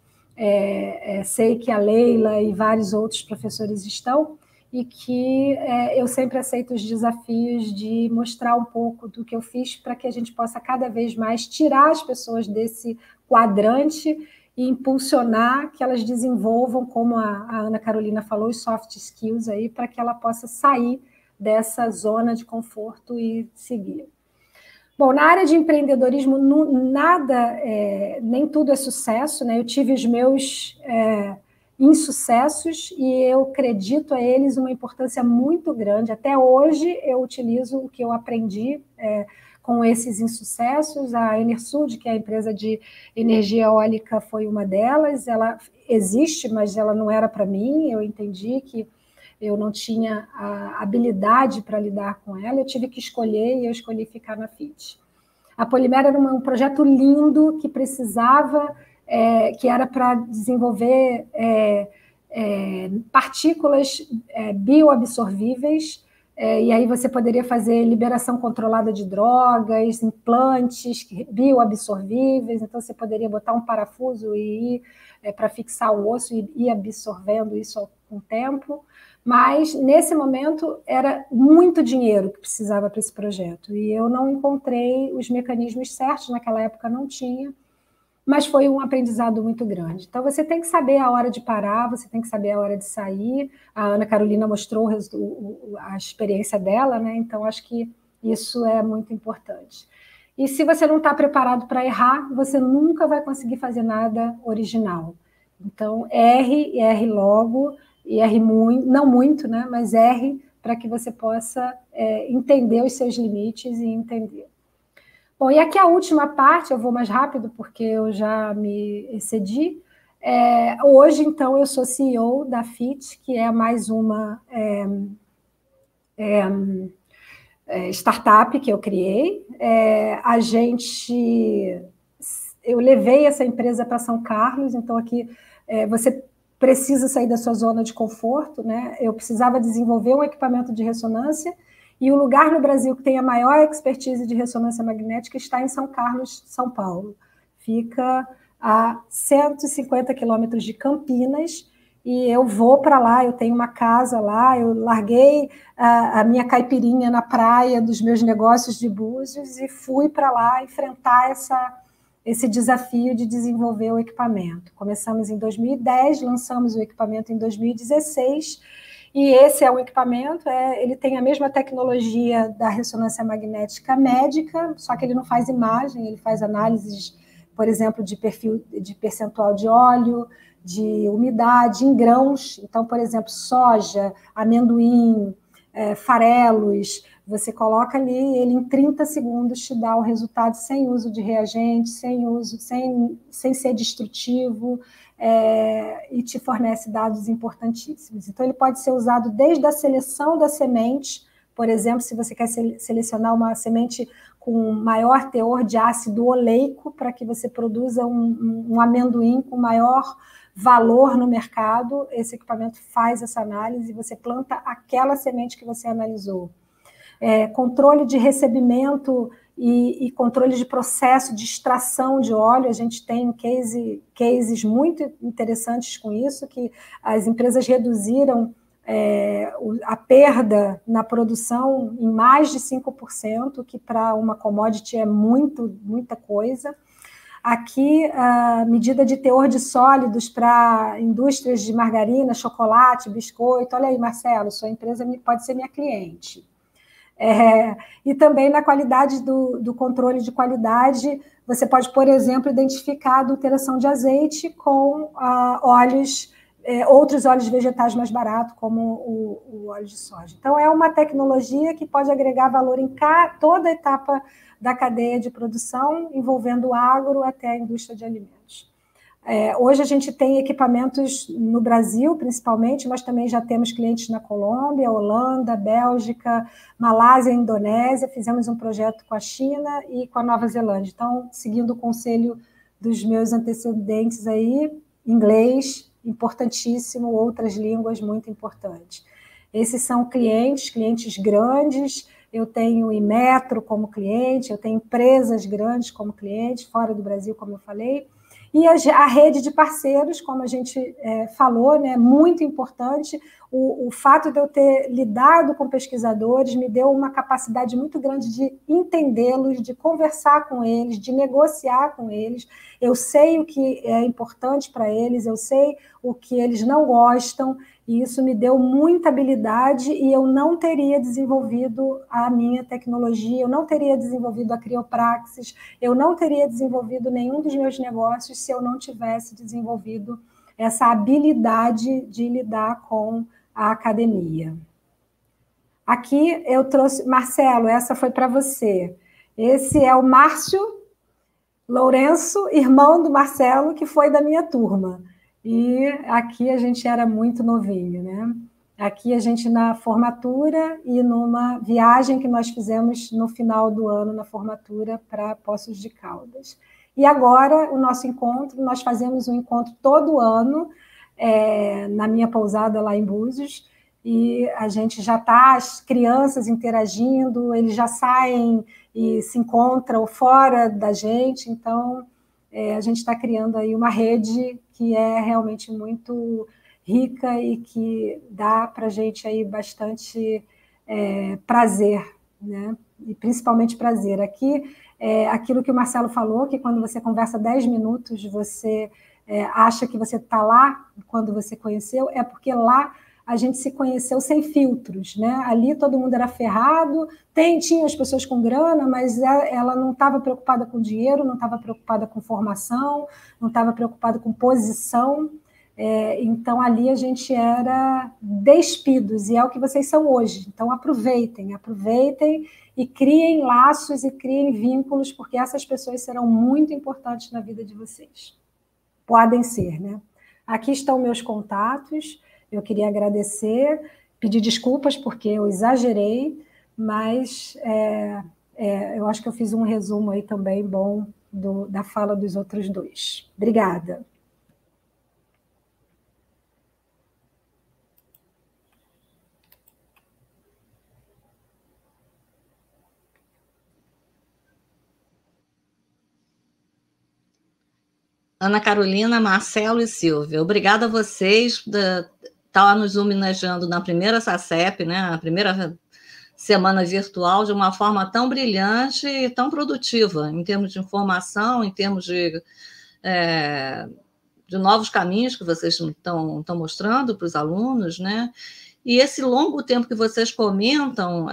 sei que a Leila e vários outros professores estão, e que eu sempre aceito os desafios de mostrar um pouco do que eu fiz para que a gente possa cada vez mais tirar as pessoas desse quadrante e impulsionar que elas desenvolvam, como a Ana Carolina falou, os soft skills aí, para que ela possa sair dessa zona de conforto e seguir. Bom, na área de empreendedorismo, nem tudo é sucesso, né? Eu tive os meus insucessos e eu acredito a eles uma importância muito grande. Até hoje eu utilizo o que eu aprendi com esses insucessos. A Enersud, que é a empresa de energia eólica, foi uma delas. Ela existe, mas ela não era para mim. Eu entendi que eu não tinha a habilidade para lidar com ela, eu tive que escolher e eu escolhi ficar na FIT. A Polimera era um projeto lindo que precisava, que era para desenvolver partículas bioabsorvíveis, e aí você poderia fazer liberação controlada de drogas, implantes bioabsorvíveis, então você poderia botar um parafuso e ir para fixar o osso e ir absorvendo isso com o tempo. Mas, nesse momento, era muito dinheiro que precisava para esse projeto. E eu não encontrei os mecanismos certos, naquela época não tinha, mas foi um aprendizado muito grande. Então, você tem que saber a hora de parar, você tem que saber a hora de sair. A Ana Carolina mostrou a experiência dela, né? Então, acho que isso é muito importante. E se você não está preparado para errar, você nunca vai conseguir fazer nada original. Então, erre logo, e erre muito, não muito, né? Mas erre para que você possa entender os seus limites e entender. Bom, e aqui a última parte, eu vou mais rápido porque eu já me excedi. Hoje, então, eu sou CEO da FIT, que é mais uma startup que eu criei. Eu levei essa empresa para São Carlos, então aqui você precisa sair da sua zona de conforto, né? Eu precisava desenvolver um equipamento de ressonância e o lugar no Brasil que tem a maior expertise de ressonância magnética está em São Carlos, São Paulo. Fica a 150 quilômetros de Campinas e eu vou para lá, eu tenho uma casa lá, eu larguei a minha caipirinha na praia dos meus negócios de Búzios e fui para lá enfrentar esse desafio de desenvolver o equipamento. Começamos em 2010, lançamos o equipamento em 2016, e esse é um equipamento, ele tem a mesma tecnologia da ressonância magnética médica, só que ele não faz imagem, ele faz análises, por exemplo, de percentual de óleo, de umidade em grãos. Então, por exemplo, soja, amendoim, farelos, Você coloca ali, ele em 30 segundos te dá o resultado sem uso de reagente, sem ser destrutivo, e te fornece dados importantíssimos. Então, ele pode ser usado desde a seleção da semente, por exemplo, se você quer selecionar uma semente com maior teor de ácido oleico, para que você produza um amendoim com maior valor no mercado, esse equipamento faz essa análise e você planta aquela semente que você analisou. Controle de recebimento e controle de processo de extração de óleo, a gente tem cases muito interessantes com isso, que as empresas reduziram a perda na produção em mais de 5%, que para uma commodity é muita coisa. Aqui, a medida de teor de sólidos para indústrias de margarina, chocolate, biscoito. Olha aí, Marcelo, sua empresa pode ser minha cliente. E também na qualidade do controle de qualidade, você pode, por exemplo, identificar a adulteração de azeite com outros óleos vegetais mais baratos, como o óleo de soja. Então, é uma tecnologia que pode agregar valor em toda a etapa da cadeia de produção, envolvendo o agro até a indústria de alimentos. Hoje a gente tem equipamentos no Brasil, principalmente, mas também já temos clientes na Colômbia, Holanda, Bélgica, Malásia e Indonésia. Fizemos um projeto com a China e com a Nova Zelândia. Então, seguindo o conselho dos meus antecedentes aí, inglês, importantíssimo, outras línguas muito importantes. Esses são clientes grandes. Eu tenho Inmetro como cliente, eu tenho empresas grandes como cliente, fora do Brasil, como eu falei, e a rede de parceiros, como a gente falou, né, muito importante. O fato de eu ter lidado com pesquisadores me deu uma capacidade muito grande de entendê-los, de conversar com eles, de negociar com eles. Eu sei o que é importante para eles, eu sei o que eles não gostam, e isso me deu muita habilidade, e eu não teria desenvolvido a minha tecnologia, eu não teria desenvolvido a Criopraxis, eu não teria desenvolvido nenhum dos meus negócios se eu não tivesse desenvolvido essa habilidade de lidar com a academia. Aqui eu trouxe... Marcelo, essa foi para você. Esse é o Márcio Lourenço, irmão do Marcelo, que foi da minha turma. E aqui a gente era muito novinho, né? Aqui a gente na formatura e numa viagem que nós fizemos no final do ano, na formatura, para Poços de Caldas. E agora, o nosso encontro, nós fazemos um encontro todo ano, na minha pousada lá em Búzios, e a gente já está, as crianças interagindo, eles já saem e se encontram fora da gente, então a gente está criando aí uma rede que é realmente muito rica e que dá para a gente aí bastante prazer, né? E principalmente prazer. Aqui, aquilo que o Marcelo falou, que quando você conversa 10 minutos, você acha que você está lá quando você conheceu, é porque lá a gente se conheceu sem filtros, né? Ali todo mundo era ferrado, tinha as pessoas com grana, mas ela não estava preocupada com dinheiro, não estava preocupada com formação, não estava preocupada com posição. Então, ali a gente era despidos, e é o que vocês são hoje. Então, aproveitem e criem laços e criem vínculos, porque essas pessoas serão muito importantes na vida de vocês. Podem ser, né? Aqui estão meus contatos. Eu queria agradecer, pedir desculpas porque eu exagerei, mas eu acho que eu fiz um resumo aí também bom da fala dos outros dois. Obrigada. Ana Carolina, Marcelo e Silvia, obrigada a vocês por estar nos homenageando na primeira SACEP, né, a primeira semana virtual, de uma forma tão brilhante e tão produtiva, em termos de informação, em termos de novos caminhos que vocês estão mostrando para os alunos, né? E esse longo tempo que vocês comentam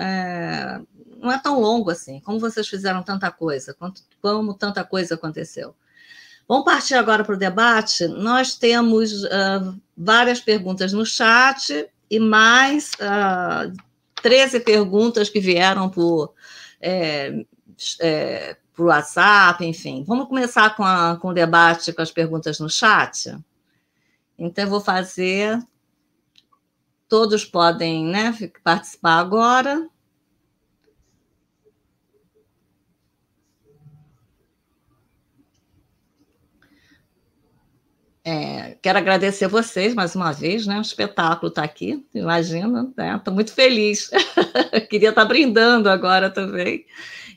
não é tão longo assim, como vocês fizeram tanta coisa, como tanta coisa aconteceu. Vamos partir agora para o debate. Nós temos várias perguntas no chat e mais 13 perguntas que vieram por WhatsApp, enfim. Vamos começar com o debate, com as perguntas no chat? Então, eu vou fazer... Todos podem, né, participar agora. Quero agradecer vocês mais uma vez, né? O espetáculo está aqui, imagina, né? Estou muito feliz. Queria estar brindando agora também.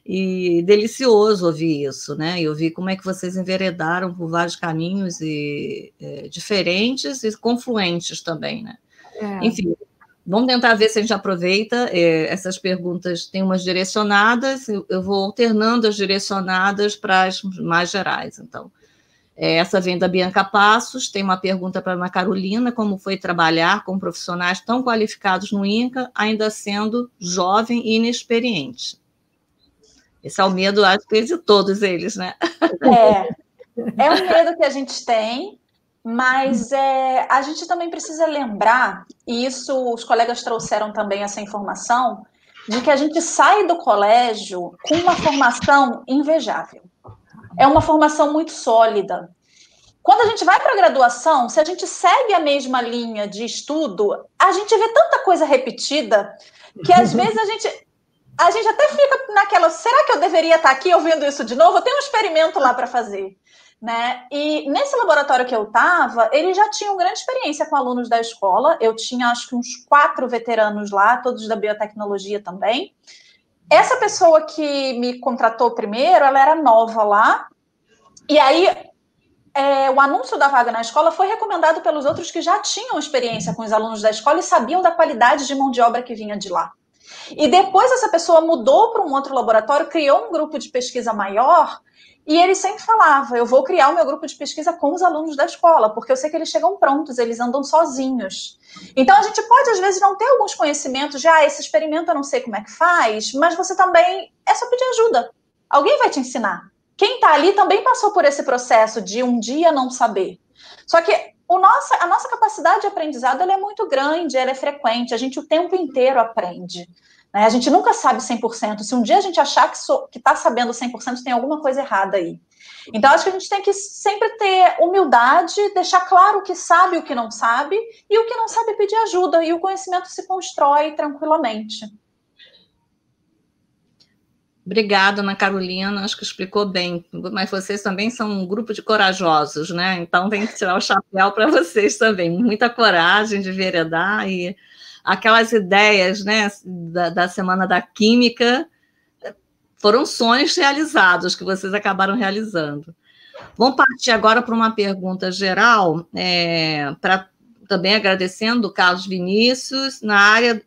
E delicioso ouvir isso, né? E ouvir como é que vocês enveredaram por vários caminhos diferentes e confluentes também, né? Enfim, vamos tentar ver se a gente aproveita. Essas perguntas tem umas direcionadas, eu vou alternando as direcionadas para as mais gerais, então. Essa vem da Bianca Passos, tem uma pergunta para a Ana Carolina, como foi trabalhar com profissionais tão qualificados no INCA, ainda sendo jovem e inexperiente. Esse é o medo, acho que de todos eles, né? É um medo que a gente tem, mas a gente também precisa lembrar, e isso os colegas trouxeram também essa informação, de que a gente sai do colégio com uma formação invejável. É uma formação muito sólida. Quando a gente vai para a graduação, se a gente segue a mesma linha de estudo, a gente vê tanta coisa repetida que às vezes a gente até fica naquela, será que eu deveria estar aqui ouvindo isso de novo? Eu tenho um experimento lá para fazer, né? E nesse laboratório que eu estava, eles já tinham grande experiência com alunos da escola. Eu tinha acho que uns 4 veteranos lá, todos da biotecnologia também. Essa pessoa que me contratou primeiro, ela era nova lá, e aí o anúncio da vaga na escola foi recomendado pelos outros que já tinham experiência com os alunos da escola e sabiam da qualidade de mão de obra que vinha de lá. E depois essa pessoa mudou para um outro laboratório, criou um grupo de pesquisa maior, e ele sempre falava, eu vou criar o meu grupo de pesquisa com os alunos da escola, porque eu sei que eles chegam prontos, eles andam sozinhos. Então, a gente pode, às vezes, não ter alguns conhecimentos de, esse experimento eu não sei como é que faz, mas você também, é só pedir ajuda. Alguém vai te ensinar. Quem está ali também passou por esse processo de um dia não saber. Só que a nossa capacidade de aprendizado ela é muito grande, ela é frequente, a gente o tempo inteiro aprende. A gente nunca sabe 100%. Se um dia a gente achar que está sabendo 100%, tem alguma coisa errada aí. Então, acho que a gente tem que sempre ter humildade, deixar claro o que sabe e o que não sabe, e o que não sabe pedir ajuda, e o conhecimento se constrói tranquilamente. Obrigada, Ana Carolina, acho que explicou bem, mas vocês também são um grupo de corajosos, né? Então tem que tirar o chapéu para vocês também, muita coragem de veredar, e aquelas ideias, né, da Semana da Química foram sonhos realizados, que vocês acabaram realizando. Vamos partir agora para uma pergunta geral, também agradecendo o Carlos Vinícius, na área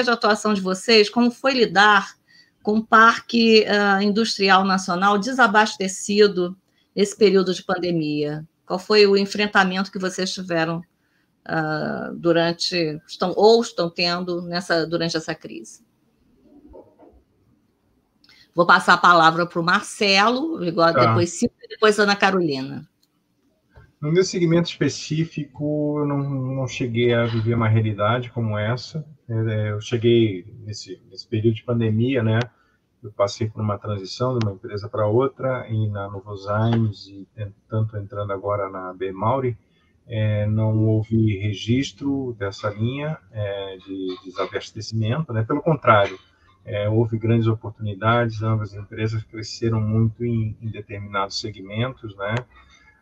de atuação de vocês, como foi lidar com o Parque Industrial Nacional desabastecido nesse período de pandemia? Qual foi o enfrentamento que vocês tiveram estão tendo durante essa crise? Vou passar a palavra para o Marcelo, depois a Ana Carolina. No meu segmento específico, eu não cheguei a viver uma realidade como essa. Eu cheguei nesse período de pandemia, né? Eu passei por uma transição de uma empresa para outra, e na Novozymes, e tanto entrando agora na B. Mauri, não houve registro dessa linha de desabastecimento, né? Pelo contrário, houve grandes oportunidades, ambas as empresas cresceram muito em determinados segmentos, né?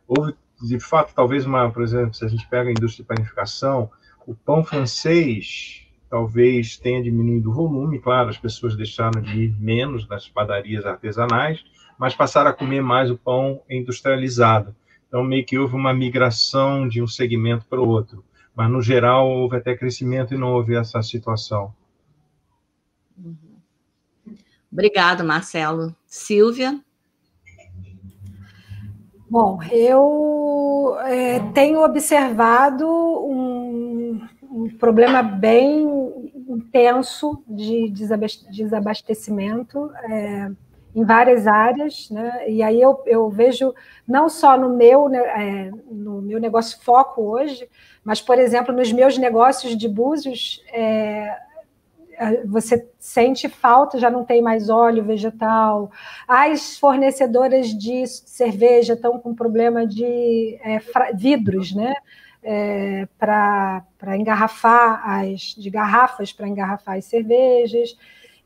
Houve, de fato, talvez por exemplo, se a gente pega a indústria de panificação, o pão francês talvez tenha diminuído o volume, claro, as pessoas deixaram de ir menos nas padarias artesanais, mas passaram a comer mais o pão industrializado. Então, meio que houve uma migração de um segmento para o outro. Mas, no geral, houve até crescimento e não houve essa situação. Obrigada, Marcelo. Silvia? Bom, eu tenho observado um problema bem intenso de desabastecimento em várias áreas, né? E aí eu vejo não só no meu negócio foco hoje, mas, por exemplo, nos meus negócios de Búzios, você sente falta, já não tem mais óleo vegetal. As fornecedoras de cerveja estão com problema de vidros, né? Para engarrafar de garrafas para engarrafar as cervejas.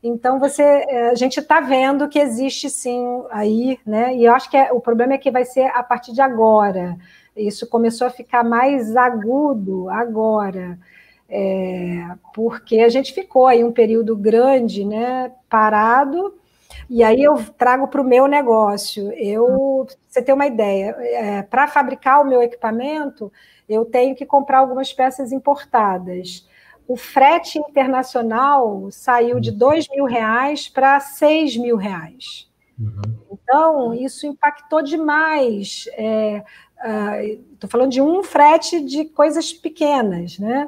Então, a gente está vendo que existe sim aí, né? E eu acho que o problema é que vai ser a partir de agora. Isso começou a ficar mais agudo agora, porque a gente ficou aí um período grande, né, parado. E aí eu trago para o meu negócio. Você tem uma ideia, para fabricar o meu equipamento, eu tenho que comprar algumas peças importadas. O frete internacional saiu de R$2.000 para R$6.000. Então, isso impactou demais. Estou falando de um frete de coisas pequenas, né?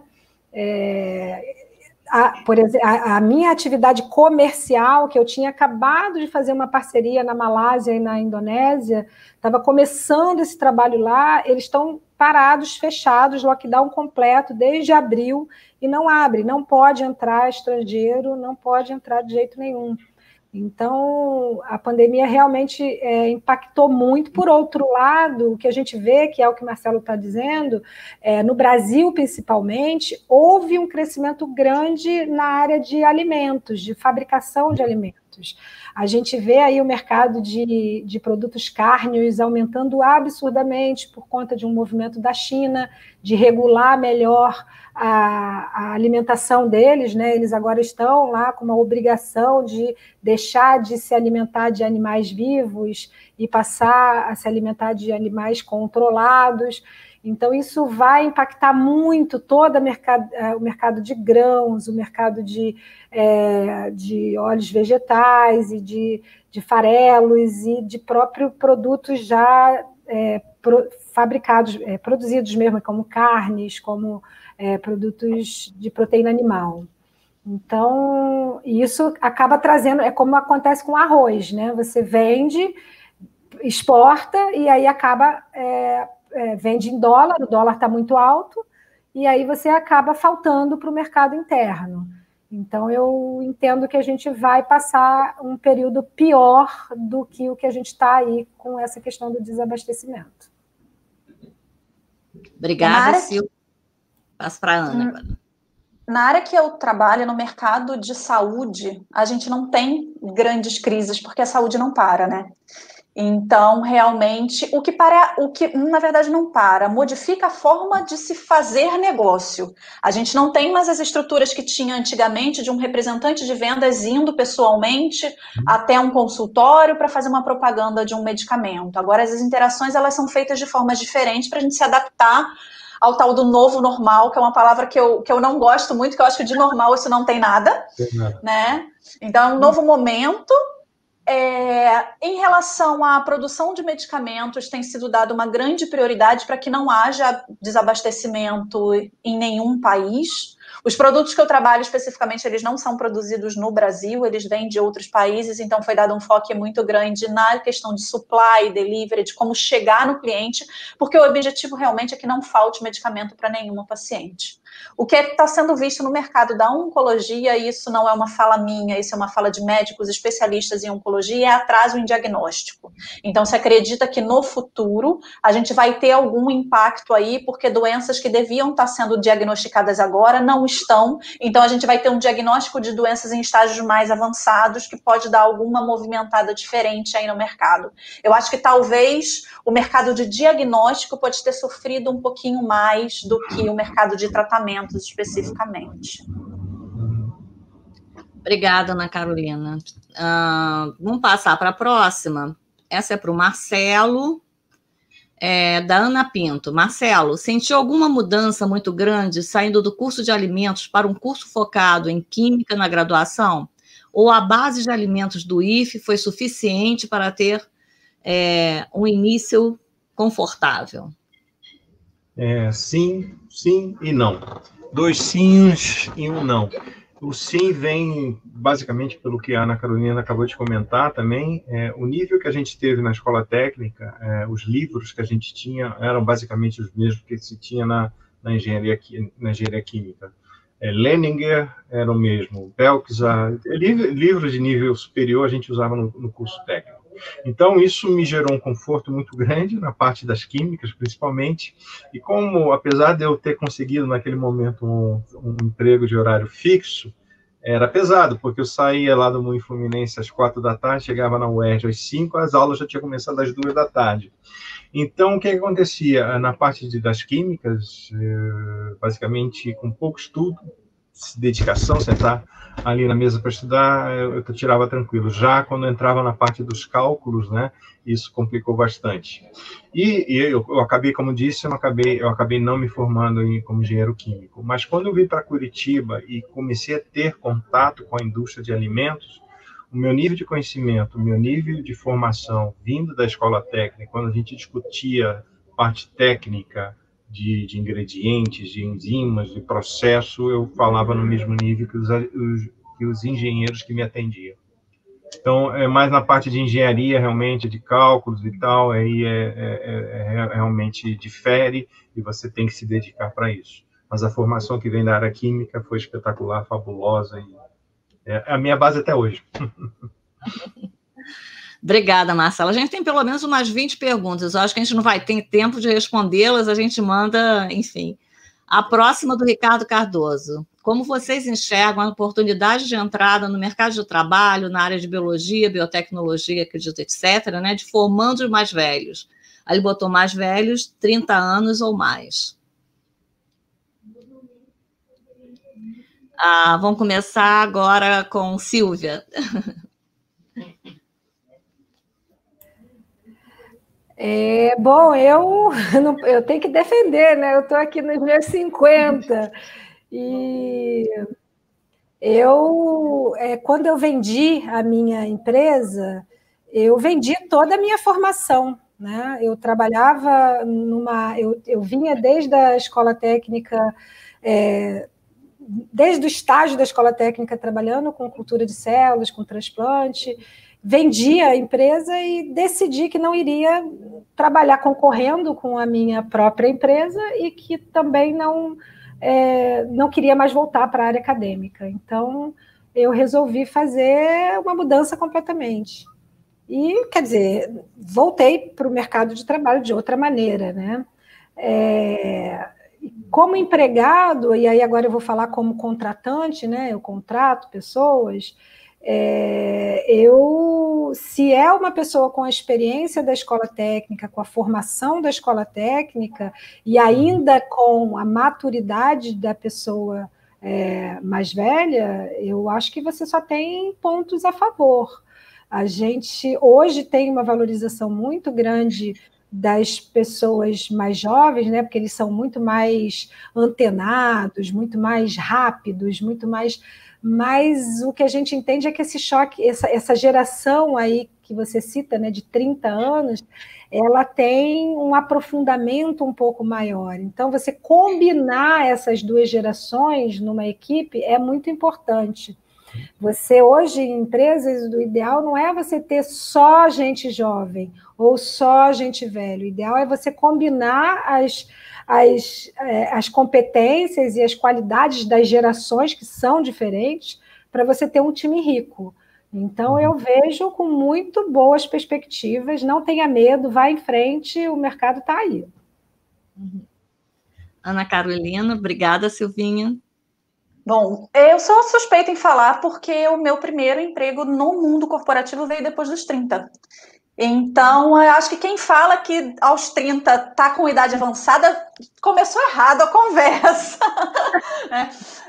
Por exemplo, a minha atividade comercial, que eu tinha acabado de fazer uma parceria na Malásia e na Indonésia, estava começando esse trabalho lá, eles estão parados, fechados, lockdown completo desde abril, e não abre, não pode entrar estrangeiro, não pode entrar de jeito nenhum. Então, a pandemia realmente impactou muito. Por outro lado, o que a gente vê, que é o que o Marcelo está dizendo, no Brasil, principalmente, houve um crescimento grande na área de alimentos, de fabricação de alimentos. A gente vê aí o mercado de produtos cárneos aumentando absurdamente por conta de um movimento da China de regular melhor a alimentação deles, né? Eles agora estão lá com uma obrigação de deixar de se alimentar de animais vivos e passar a se alimentar de animais controlados. Então, isso vai impactar muito todo o mercado de grãos, o mercado de óleos vegetais e de farelos e de próprios produtos já fabricados, produzidos mesmo, como carnes, como produtos de proteína animal. Então, isso acaba trazendo, como acontece com arroz, né? Você vende, exporta e aí acaba... vende em dólar, o dólar está muito alto, e aí você acaba faltando para o mercado interno. Então, eu entendo que a gente vai passar um período pior do que o que a gente está aí com essa questão do desabastecimento. Obrigada, Silvia. Passo para a Ana agora. Na área que eu trabalho, no mercado de saúde, a gente não tem grandes crises, porque a saúde não para, né? Então, realmente, o que na verdade não para, modifica a forma de se fazer negócio. A gente não tem mais as estruturas que tinha antigamente de um representante de vendas indo pessoalmente até um consultório para fazer uma propaganda de um medicamento. Agora, as interações elas são feitas de formas diferentes para a gente se adaptar ao tal do novo normal, que é uma palavra que eu não gosto muito, que eu acho que de normal isso não tem nada, né? Então, é um novo momento. Em relação à produção de medicamentos, tem sido dada uma grande prioridade para que não haja desabastecimento em nenhum país. Os produtos que eu trabalho especificamente, eles não são produzidos no Brasil, eles vêm de outros países, então foi dado um foco muito grande na questão de supply, delivery, de como chegar no cliente, porque o objetivo realmente é que não falte medicamento para nenhuma paciente. O que está sendo visto no mercado da oncologia, e isso não é uma fala minha, isso é uma fala de médicos especialistas em oncologia, é atraso em diagnóstico. Então, se acredita que no futuro a gente vai ter algum impacto aí, porque doenças que deviam estar sendo diagnosticadas agora não estão, então a gente vai ter um diagnóstico de doenças em estágios mais avançados que pode dar alguma movimentada diferente aí no mercado. Eu acho que talvez o mercado de diagnóstico pode ter sofrido um pouquinho mais do que o mercado de tratamentos especificamente. Obrigada, Ana Carolina. Vamos passar para a próxima. Essa é para o Marcelo, da Ana Pinto. Marcelo, sentiu alguma mudança muito grande saindo do curso de alimentos para um curso focado em química na graduação? Ou a base de alimentos do IFE foi suficiente para ter um início confortável? Sim e não. 2 sims e um não. O sim vem basicamente pelo que a Ana Carolina acabou de comentar também. O nível que a gente teve na escola técnica, os livros que a gente tinha eram basicamente os mesmos que se tinha na engenharia química. Leninger era o mesmo, Belkzar, livros de nível superior a gente usava no curso técnico. Então, isso me gerou um conforto muito grande na parte das químicas, principalmente, e como, apesar de eu ter conseguido, naquele momento, um emprego de horário fixo, era pesado, porque eu saía lá do Moinho Fluminense às 4 da tarde, chegava na UERJ às 5, as aulas já tinham começado às 2 da tarde. Então, o que acontecia? Na parte das químicas, basicamente, com pouco estudo, dedicação, sentar ali na mesa para estudar, eu tirava tranquilo. Já quando eu entrava na parte dos cálculos, né, isso complicou bastante. E eu acabei, como disse, eu acabei não me formando como engenheiro químico. Mas quando eu vim para Curitiba e comecei a ter contato com a indústria de alimentos, o meu nível de conhecimento, o meu nível de formação vindo da escola técnica, quando a gente discutia parte técnica de ingredientes, de enzimas, de processo, eu falava no mesmo nível que os engenheiros que me atendiam. Então, é mais na parte de engenharia, realmente, de cálculos e tal, aí realmente difere e você tem que se dedicar para isso. Mas a formação que vem da área química foi espetacular, fabulosa, e é a minha base até hoje. Obrigada, Marcela. A gente tem pelo menos umas 20 perguntas. Eu acho que a gente não vai ter tempo de respondê-las, a gente manda, enfim. A próxima do Ricardo Cardoso. Como vocês enxergam a oportunidade de entrada no mercado de trabalho, na área de biologia, biotecnologia, acredito, etc., né, de formandos mais velhos? Aí ele botou mais velhos, 30 anos ou mais. Vamos começar agora com Silvia. Bom, eu tenho que defender, né? Eu estou aqui nos meus 50 e quando eu vendi a minha empresa, eu vendi toda a minha formação, né? Eu trabalhava eu vinha desde a escola técnica, desde o estágio da escola técnica, trabalhando com cultura de células, com transplante. Vendi a empresa e decidi que não iria trabalhar concorrendo com a minha própria empresa e que também não queria mais voltar para a área acadêmica. Então, eu resolvi fazer uma mudança completamente. E, quer dizer, voltei para o mercado de trabalho de outra maneira, né? Como empregado, e aí agora eu vou falar como contratante, né? Eu contrato pessoas. Se é uma pessoa com a experiência da escola técnica, com a formação da escola técnica e ainda com a maturidade da pessoa mais velha, eu acho que você só tem pontos a favor. A gente hoje tem uma valorização muito grande das pessoas mais jovens, né? Porque eles são muito mais antenados, muito mais rápidos, muito mais... Mas o que a gente entende é que esse choque, essa geração aí que você cita, né, de 30 anos, ela tem um aprofundamento um pouco maior. Então, você combinar essas duas gerações numa equipe é muito importante. Você, hoje, em empresas, o ideal não é você ter só gente jovem ou só gente velha. O ideal é você combinar as competências e as qualidades das gerações que são diferentes para você ter um time rico. Então, eu vejo com muito boas perspectivas, não tenha medo, vá em frente, o mercado está aí. Ana Carolina, obrigada, Silvinha. Bom, eu sou suspeita em falar porque o meu primeiro emprego no mundo corporativo veio depois dos 30. Então, eu acho que quem fala que aos 30 está com idade avançada, começou errado a conversa.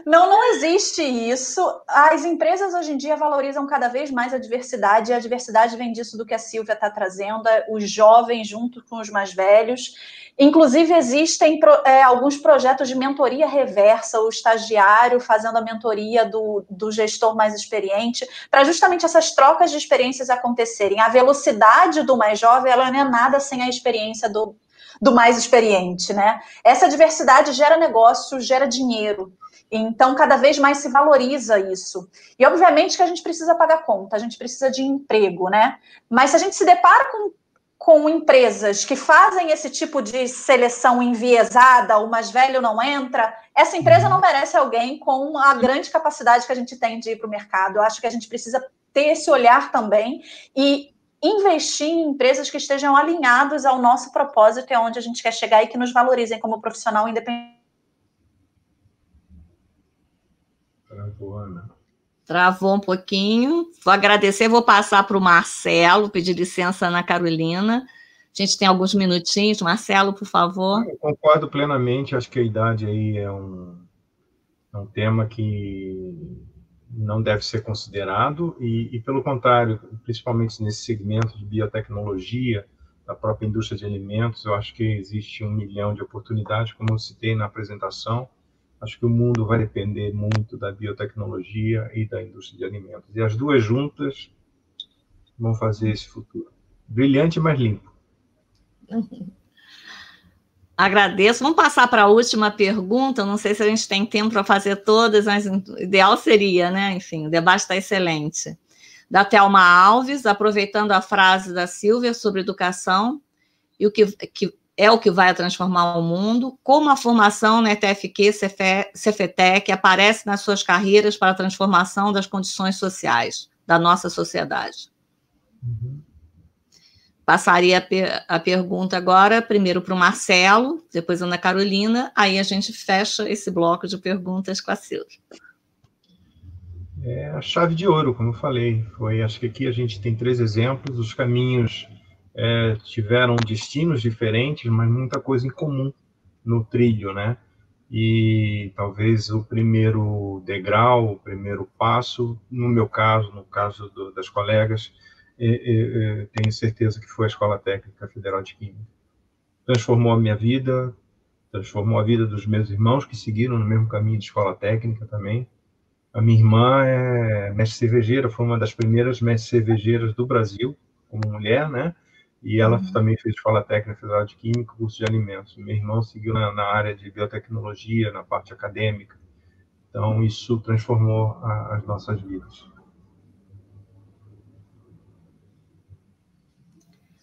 Não existe isso. As empresas hoje em dia valorizam cada vez mais a diversidade, e a diversidade vem disso do que a Silvia está trazendo, os jovens junto com os mais velhos. Inclusive, existem alguns projetos de mentoria reversa, o estagiário fazendo a mentoria do gestor mais experiente, para justamente essas trocas de experiências acontecerem. A velocidade do mais jovem, ela não é nada sem a experiência do mais experiente, né? Essa diversidade gera negócio, gera dinheiro. Então, cada vez mais se valoriza isso. E, obviamente, que a gente precisa pagar conta, a gente precisa de emprego, né? Mas se a gente se depara com empresas que fazem esse tipo de seleção enviesada, o mais velho não entra, essa empresa não merece alguém com a grande capacidade que a gente tem de ir para o mercado. Eu acho que a gente precisa ter esse olhar também e investir em empresas que estejam alinhadas ao nosso propósito e aonde a gente quer chegar e que nos valorizem como profissional independente. Travou um pouquinho. Vou agradecer, vou passar para o Marcelo, pedir licença Ana Carolina. A gente tem alguns minutinhos. Marcelo, por favor. Eu concordo plenamente, acho que a idade aí é um tema que não deve ser considerado e, pelo contrário, principalmente nesse segmento de biotecnologia, da própria indústria de alimentos, eu acho que existe 1 milhão de oportunidades, como eu citei na apresentação. Acho que o mundo vai depender muito da biotecnologia e da indústria de alimentos. E as duas juntas vão fazer esse futuro brilhante, mas limpo. Agradeço. Vamos passar para a última pergunta. Não sei se a gente tem tempo para fazer todas, mas o ideal seria, né? Enfim, o debate está excelente. Da Thelma Alves, aproveitando a frase da Silvia sobre educação e o que é o que vai transformar o mundo, como a formação na ETFQ, Cefetec aparece nas suas carreiras para a transformação das condições sociais da nossa sociedade. Passaria a pergunta agora, primeiro para o Marcelo, depois a Ana Carolina, aí a gente fecha esse bloco de perguntas com a Silvia. É a chave de ouro, como eu falei. Acho que aqui a gente tem 3 exemplos, os caminhos tiveram destinos diferentes, mas muita coisa em comum no trilho, né? E talvez o primeiro degrau, o primeiro passo, no meu caso, no caso das colegas, tenho certeza que foi a Escola Técnica Federal de Química. Transformou a minha vida, transformou a vida dos meus irmãos que seguiram no mesmo caminho de escola técnica também. A minha irmã é mestre cervejeira, foi uma das primeiras mestres cervejeiras do Brasil, como mulher, né? E ela também fez Escola Técnica Federal de Química, curso de alimentos. Meu irmão seguiu na área de biotecnologia, na parte acadêmica. Então, isso transformou as nossas vidas.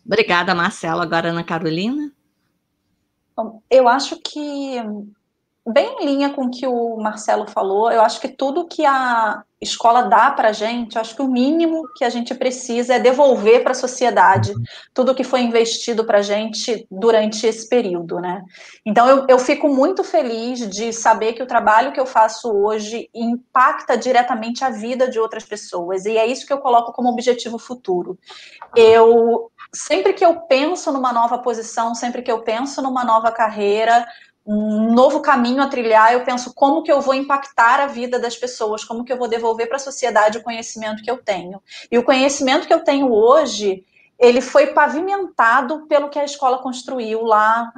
Obrigada, Marcelo. Agora, Ana Carolina. Bom, eu acho que, bem em linha com o que o Marcelo falou, eu acho que tudo que a escola dá para a gente, eu acho que o mínimo que a gente precisa é devolver para a sociedade tudo que foi investido para a gente durante esse período, né? Então, eu fico muito feliz de saber que o trabalho que eu faço hoje impacta diretamente a vida de outras pessoas, e é isso que eu coloco como objetivo futuro. Sempre que eu penso numa nova posição, sempre que eu penso numa nova carreira, um novo caminho a trilhar, eu penso como que eu vou impactar a vida das pessoas, como que eu vou devolver para a sociedade o conhecimento que eu tenho. E o conhecimento que eu tenho hoje, ele foi pavimentado pelo que a escola construiu lá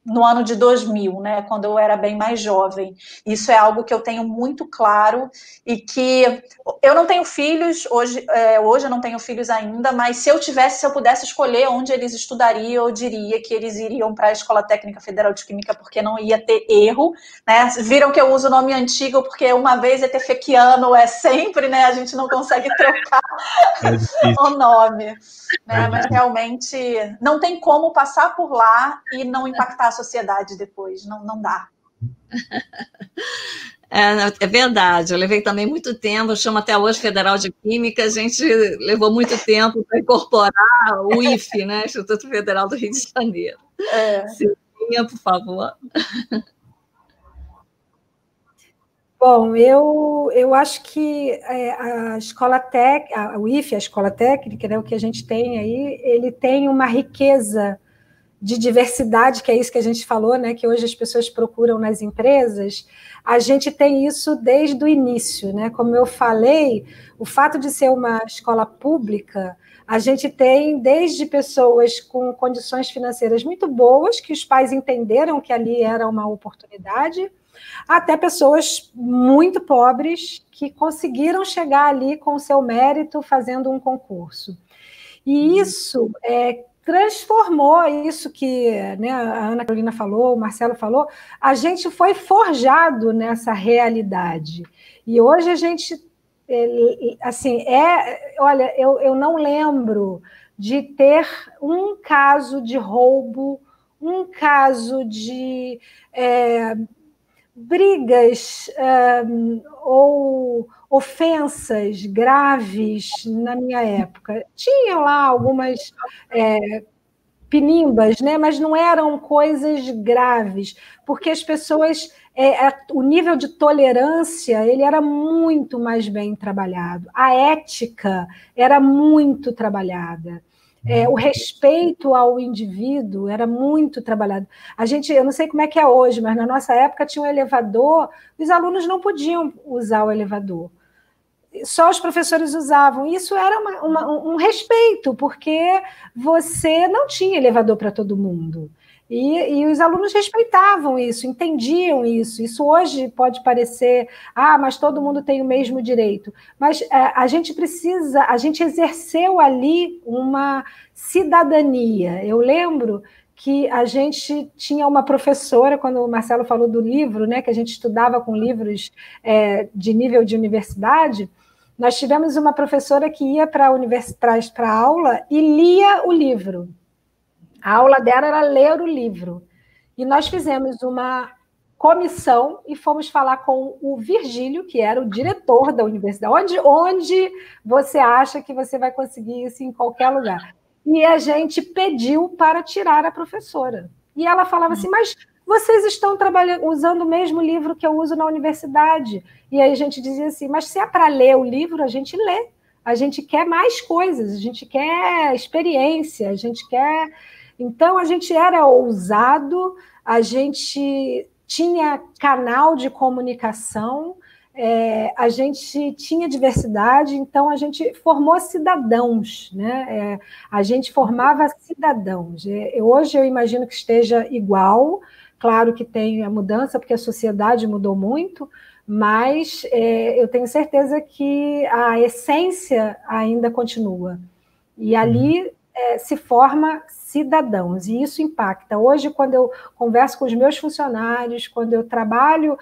no ano de 2000, né, quando eu era bem mais jovem. Isso é algo que eu tenho muito claro e que eu não tenho filhos, hoje eu não tenho filhos ainda, mas se eu pudesse escolher onde eles estudariam, eu diria que eles iriam para a Escola Técnica Federal de Química, porque não ia ter erro, né? Viram que eu uso o nome antigo, porque uma vez ETFQiano é sempre, né? A gente não consegue trocar o nome, né? Mas realmente não tem como passar por lá e não impactar a sociedade depois, não dá. É verdade, eu levei também muito tempo, eu chamo até hoje Federal de Química, a gente levou muito tempo para incorporar o IFE, né, Instituto Federal do Rio de Janeiro. Silvinha, por favor. Bom, eu acho que a escola técnica, o IFE, a escola técnica, né, o que a gente tem aí, ele tem uma riqueza de diversidade, que é isso que a gente falou, né, que hoje as pessoas procuram nas empresas. A gente tem isso desde o início, né? Como eu falei, o fato de ser uma escola pública, a gente tem desde pessoas com condições financeiras muito boas, que os pais entenderam que ali era uma oportunidade, até pessoas muito pobres que conseguiram chegar ali com o seu mérito fazendo um concurso. E isso transformou isso que, né, a Ana Carolina falou, o Marcelo falou, a gente foi forjado nessa realidade. E hoje a gente, assim, olha, eu não lembro de ter um caso de roubo, um caso de brigas ou ofensas graves na minha época. Tinha lá algumas pinimbas, né? Mas não eram coisas graves, porque as pessoas, o nível de tolerância ele era muito mais bem trabalhado, a ética era muito trabalhada. O respeito ao indivíduo era muito trabalhado. Eu não sei como é que é hoje, mas na nossa época tinha um elevador, os alunos não podiam usar o elevador. Só os professores usavam. Isso era um respeito, porque você não tinha elevador para todo mundo. E os alunos respeitavam isso, entendiam isso. Isso hoje pode parecer, mas todo mundo tem o mesmo direito. Mas a gente exerceu ali uma cidadania. Eu lembro que a gente tinha uma professora, quando o Marcelo falou do livro, né, que a gente estudava com livros de nível de universidade, nós tivemos uma professora que ia para a aula e lia o livro. A aula dela era ler o livro. E nós fizemos uma comissão e fomos falar com o Virgílio, que era o diretor da universidade. Onde você acha que você vai conseguir isso em qualquer lugar? E a gente pediu para tirar a professora. E ela falava assim, mas vocês estão usando o mesmo livro que eu uso na universidade. E aí a gente dizia assim, mas se é para ler o livro, a gente lê. A gente quer mais coisas, a gente quer experiência, a gente quer... Então, a gente era ousado, a gente tinha canal de comunicação, a gente tinha diversidade, então a gente formou cidadãos, né? A gente formava cidadãos. Hoje eu imagino que esteja igual, claro que tem a mudança, porque a sociedade mudou muito, mas eu tenho certeza que a essência ainda continua. E ali se forma cidadãos, e isso impacta. Hoje, quando eu converso com os meus funcionários, quando eu trabalho,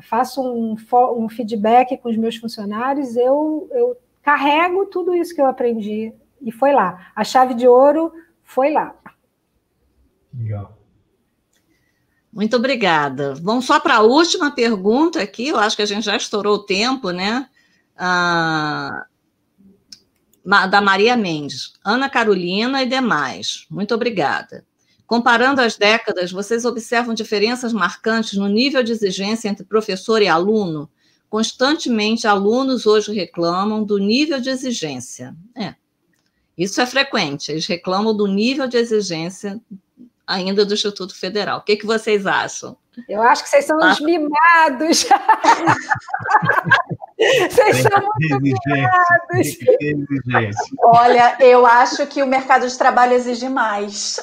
faço um feedback com os meus funcionários, eu carrego tudo isso que eu aprendi, e foi lá. A chave de ouro foi lá. Legal. Muito obrigada. Vamos só para a última pergunta aqui, eu acho que a gente já estourou o tempo, né? Da Maria Mendes, Ana Carolina e demais. Muito obrigada. Comparando as décadas, vocês observam diferenças marcantes no nível de exigência entre professor e aluno? Constantemente, alunos hoje reclamam do nível de exigência. Isso é frequente, eles reclamam do nível de exigência ainda do Instituto Federal. O que vocês acham? Eu acho que vocês são uns mimados. Vocês são muito mimados. Olha, eu acho que o mercado de trabalho exige mais.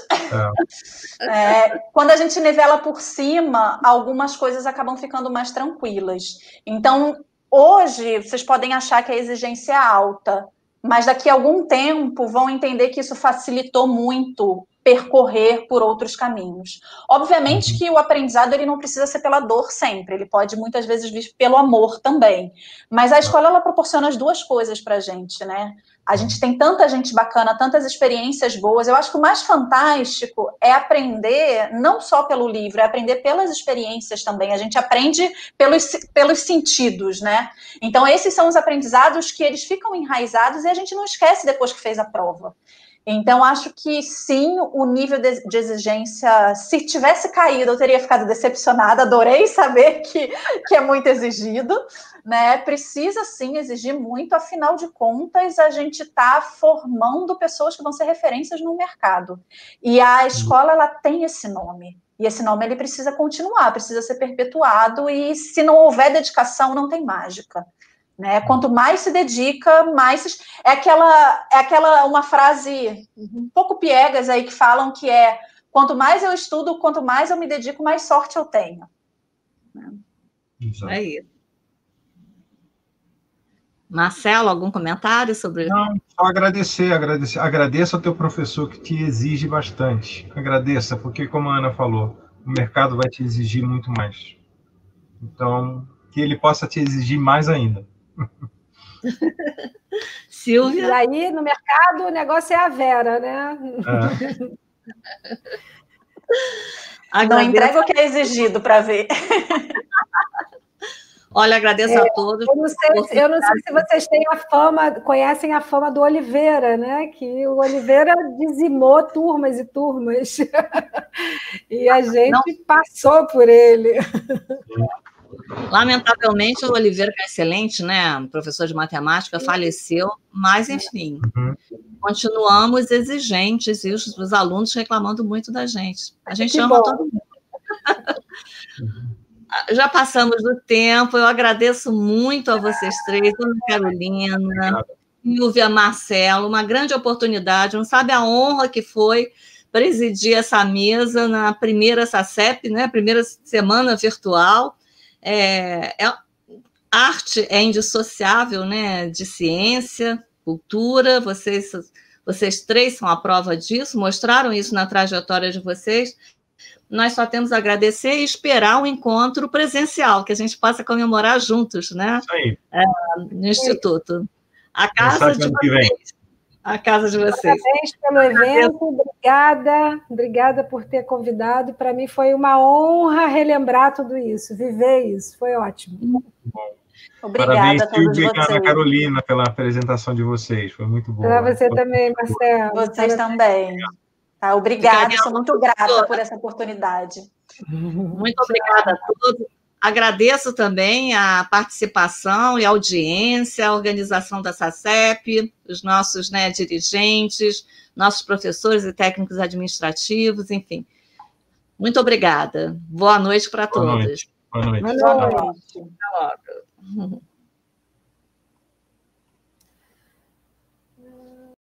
Quando a gente nivela por cima, algumas coisas acabam ficando mais tranquilas. Então, hoje, vocês podem achar que a exigência é alta, mas daqui a algum tempo vão entender que isso facilitou muito percorrer por outros caminhos. Obviamente que o aprendizado ele não precisa ser pela dor sempre, ele pode muitas vezes vir pelo amor também, mas a escola ela proporciona as duas coisas para a gente, né? A gente tem tanta gente bacana, tantas experiências boas, eu acho que o mais fantástico é aprender não só pelo livro, é aprender pelas experiências também, a gente aprende pelos sentidos, né? Então esses são os aprendizados que eles ficam enraizados e a gente não esquece depois que fez a prova. Então, acho que sim, o nível de exigência, se tivesse caído, eu teria ficado decepcionada, adorei saber que é muito exigido, né? Precisa sim exigir muito, afinal de contas, a gente está formando pessoas que vão ser referências no mercado. E a escola, ela tem esse nome. E esse nome ele precisa continuar, precisa ser perpetuado, e se não houver dedicação, não tem mágica. Né? Quanto mais se dedica, mais... É aquela uma frase um pouco piegas aí que falam que quanto mais eu estudo, quanto mais eu me dedico, mais sorte eu tenho. É isso. Marcelo, algum comentário sobre isso? Não, só agradecer. Agradeça ao teu professor que te exige bastante. Agradeça, porque como a Ana falou, o mercado vai te exigir muito mais. Então, que ele possa te exigir mais ainda. Silvia? E aí, no mercado, o negócio é a Vera, né? Não entrega o que é exigido para ver. Olha, agradeço a todos. Eu não sei se vocês conhecem a fama do Oliveira, né? Que o Oliveira dizimou turmas e turmas. E a gente passou por ele. Lamentavelmente, o Oliveira, que é excelente, né? Professor de matemática, faleceu, mas, enfim, continuamos exigentes e os alunos reclamando muito da gente. A gente ama todo mundo. Já passamos do tempo, eu agradeço muito a vocês três, Ana Carolina, Silvia, Marcelo, uma grande oportunidade, não sabe a honra que foi presidir essa mesa na primeira SACEP, né, primeira semana virtual. Arte é indissociável, né, de ciência, cultura, vocês três são a prova disso, mostraram isso na trajetória de vocês. Nós só temos a agradecer e esperar um encontro presencial, que a gente possa comemorar juntos, né? Isso aí. No Instituto. A casa de vocês. A casa de vocês. Parabéns pelo evento, obrigada por ter convidado. Para mim foi uma honra relembrar tudo isso, viver isso, foi ótimo. Muito bom. Obrigada parabéns, a todos Silvia vocês. E Ana Carolina, pela apresentação de vocês, foi muito bom. Para você também, Marcelo. Vocês também. Tá, obrigada, sou muito grata por essa oportunidade. Muito obrigada a todos. Agradeço também a participação e a audiência, a organização da SACEP, os nossos, né, dirigentes, nossos professores e técnicos administrativos, enfim. Muito obrigada. Boa noite para todos. Boa noite. Boa noite. Até logo.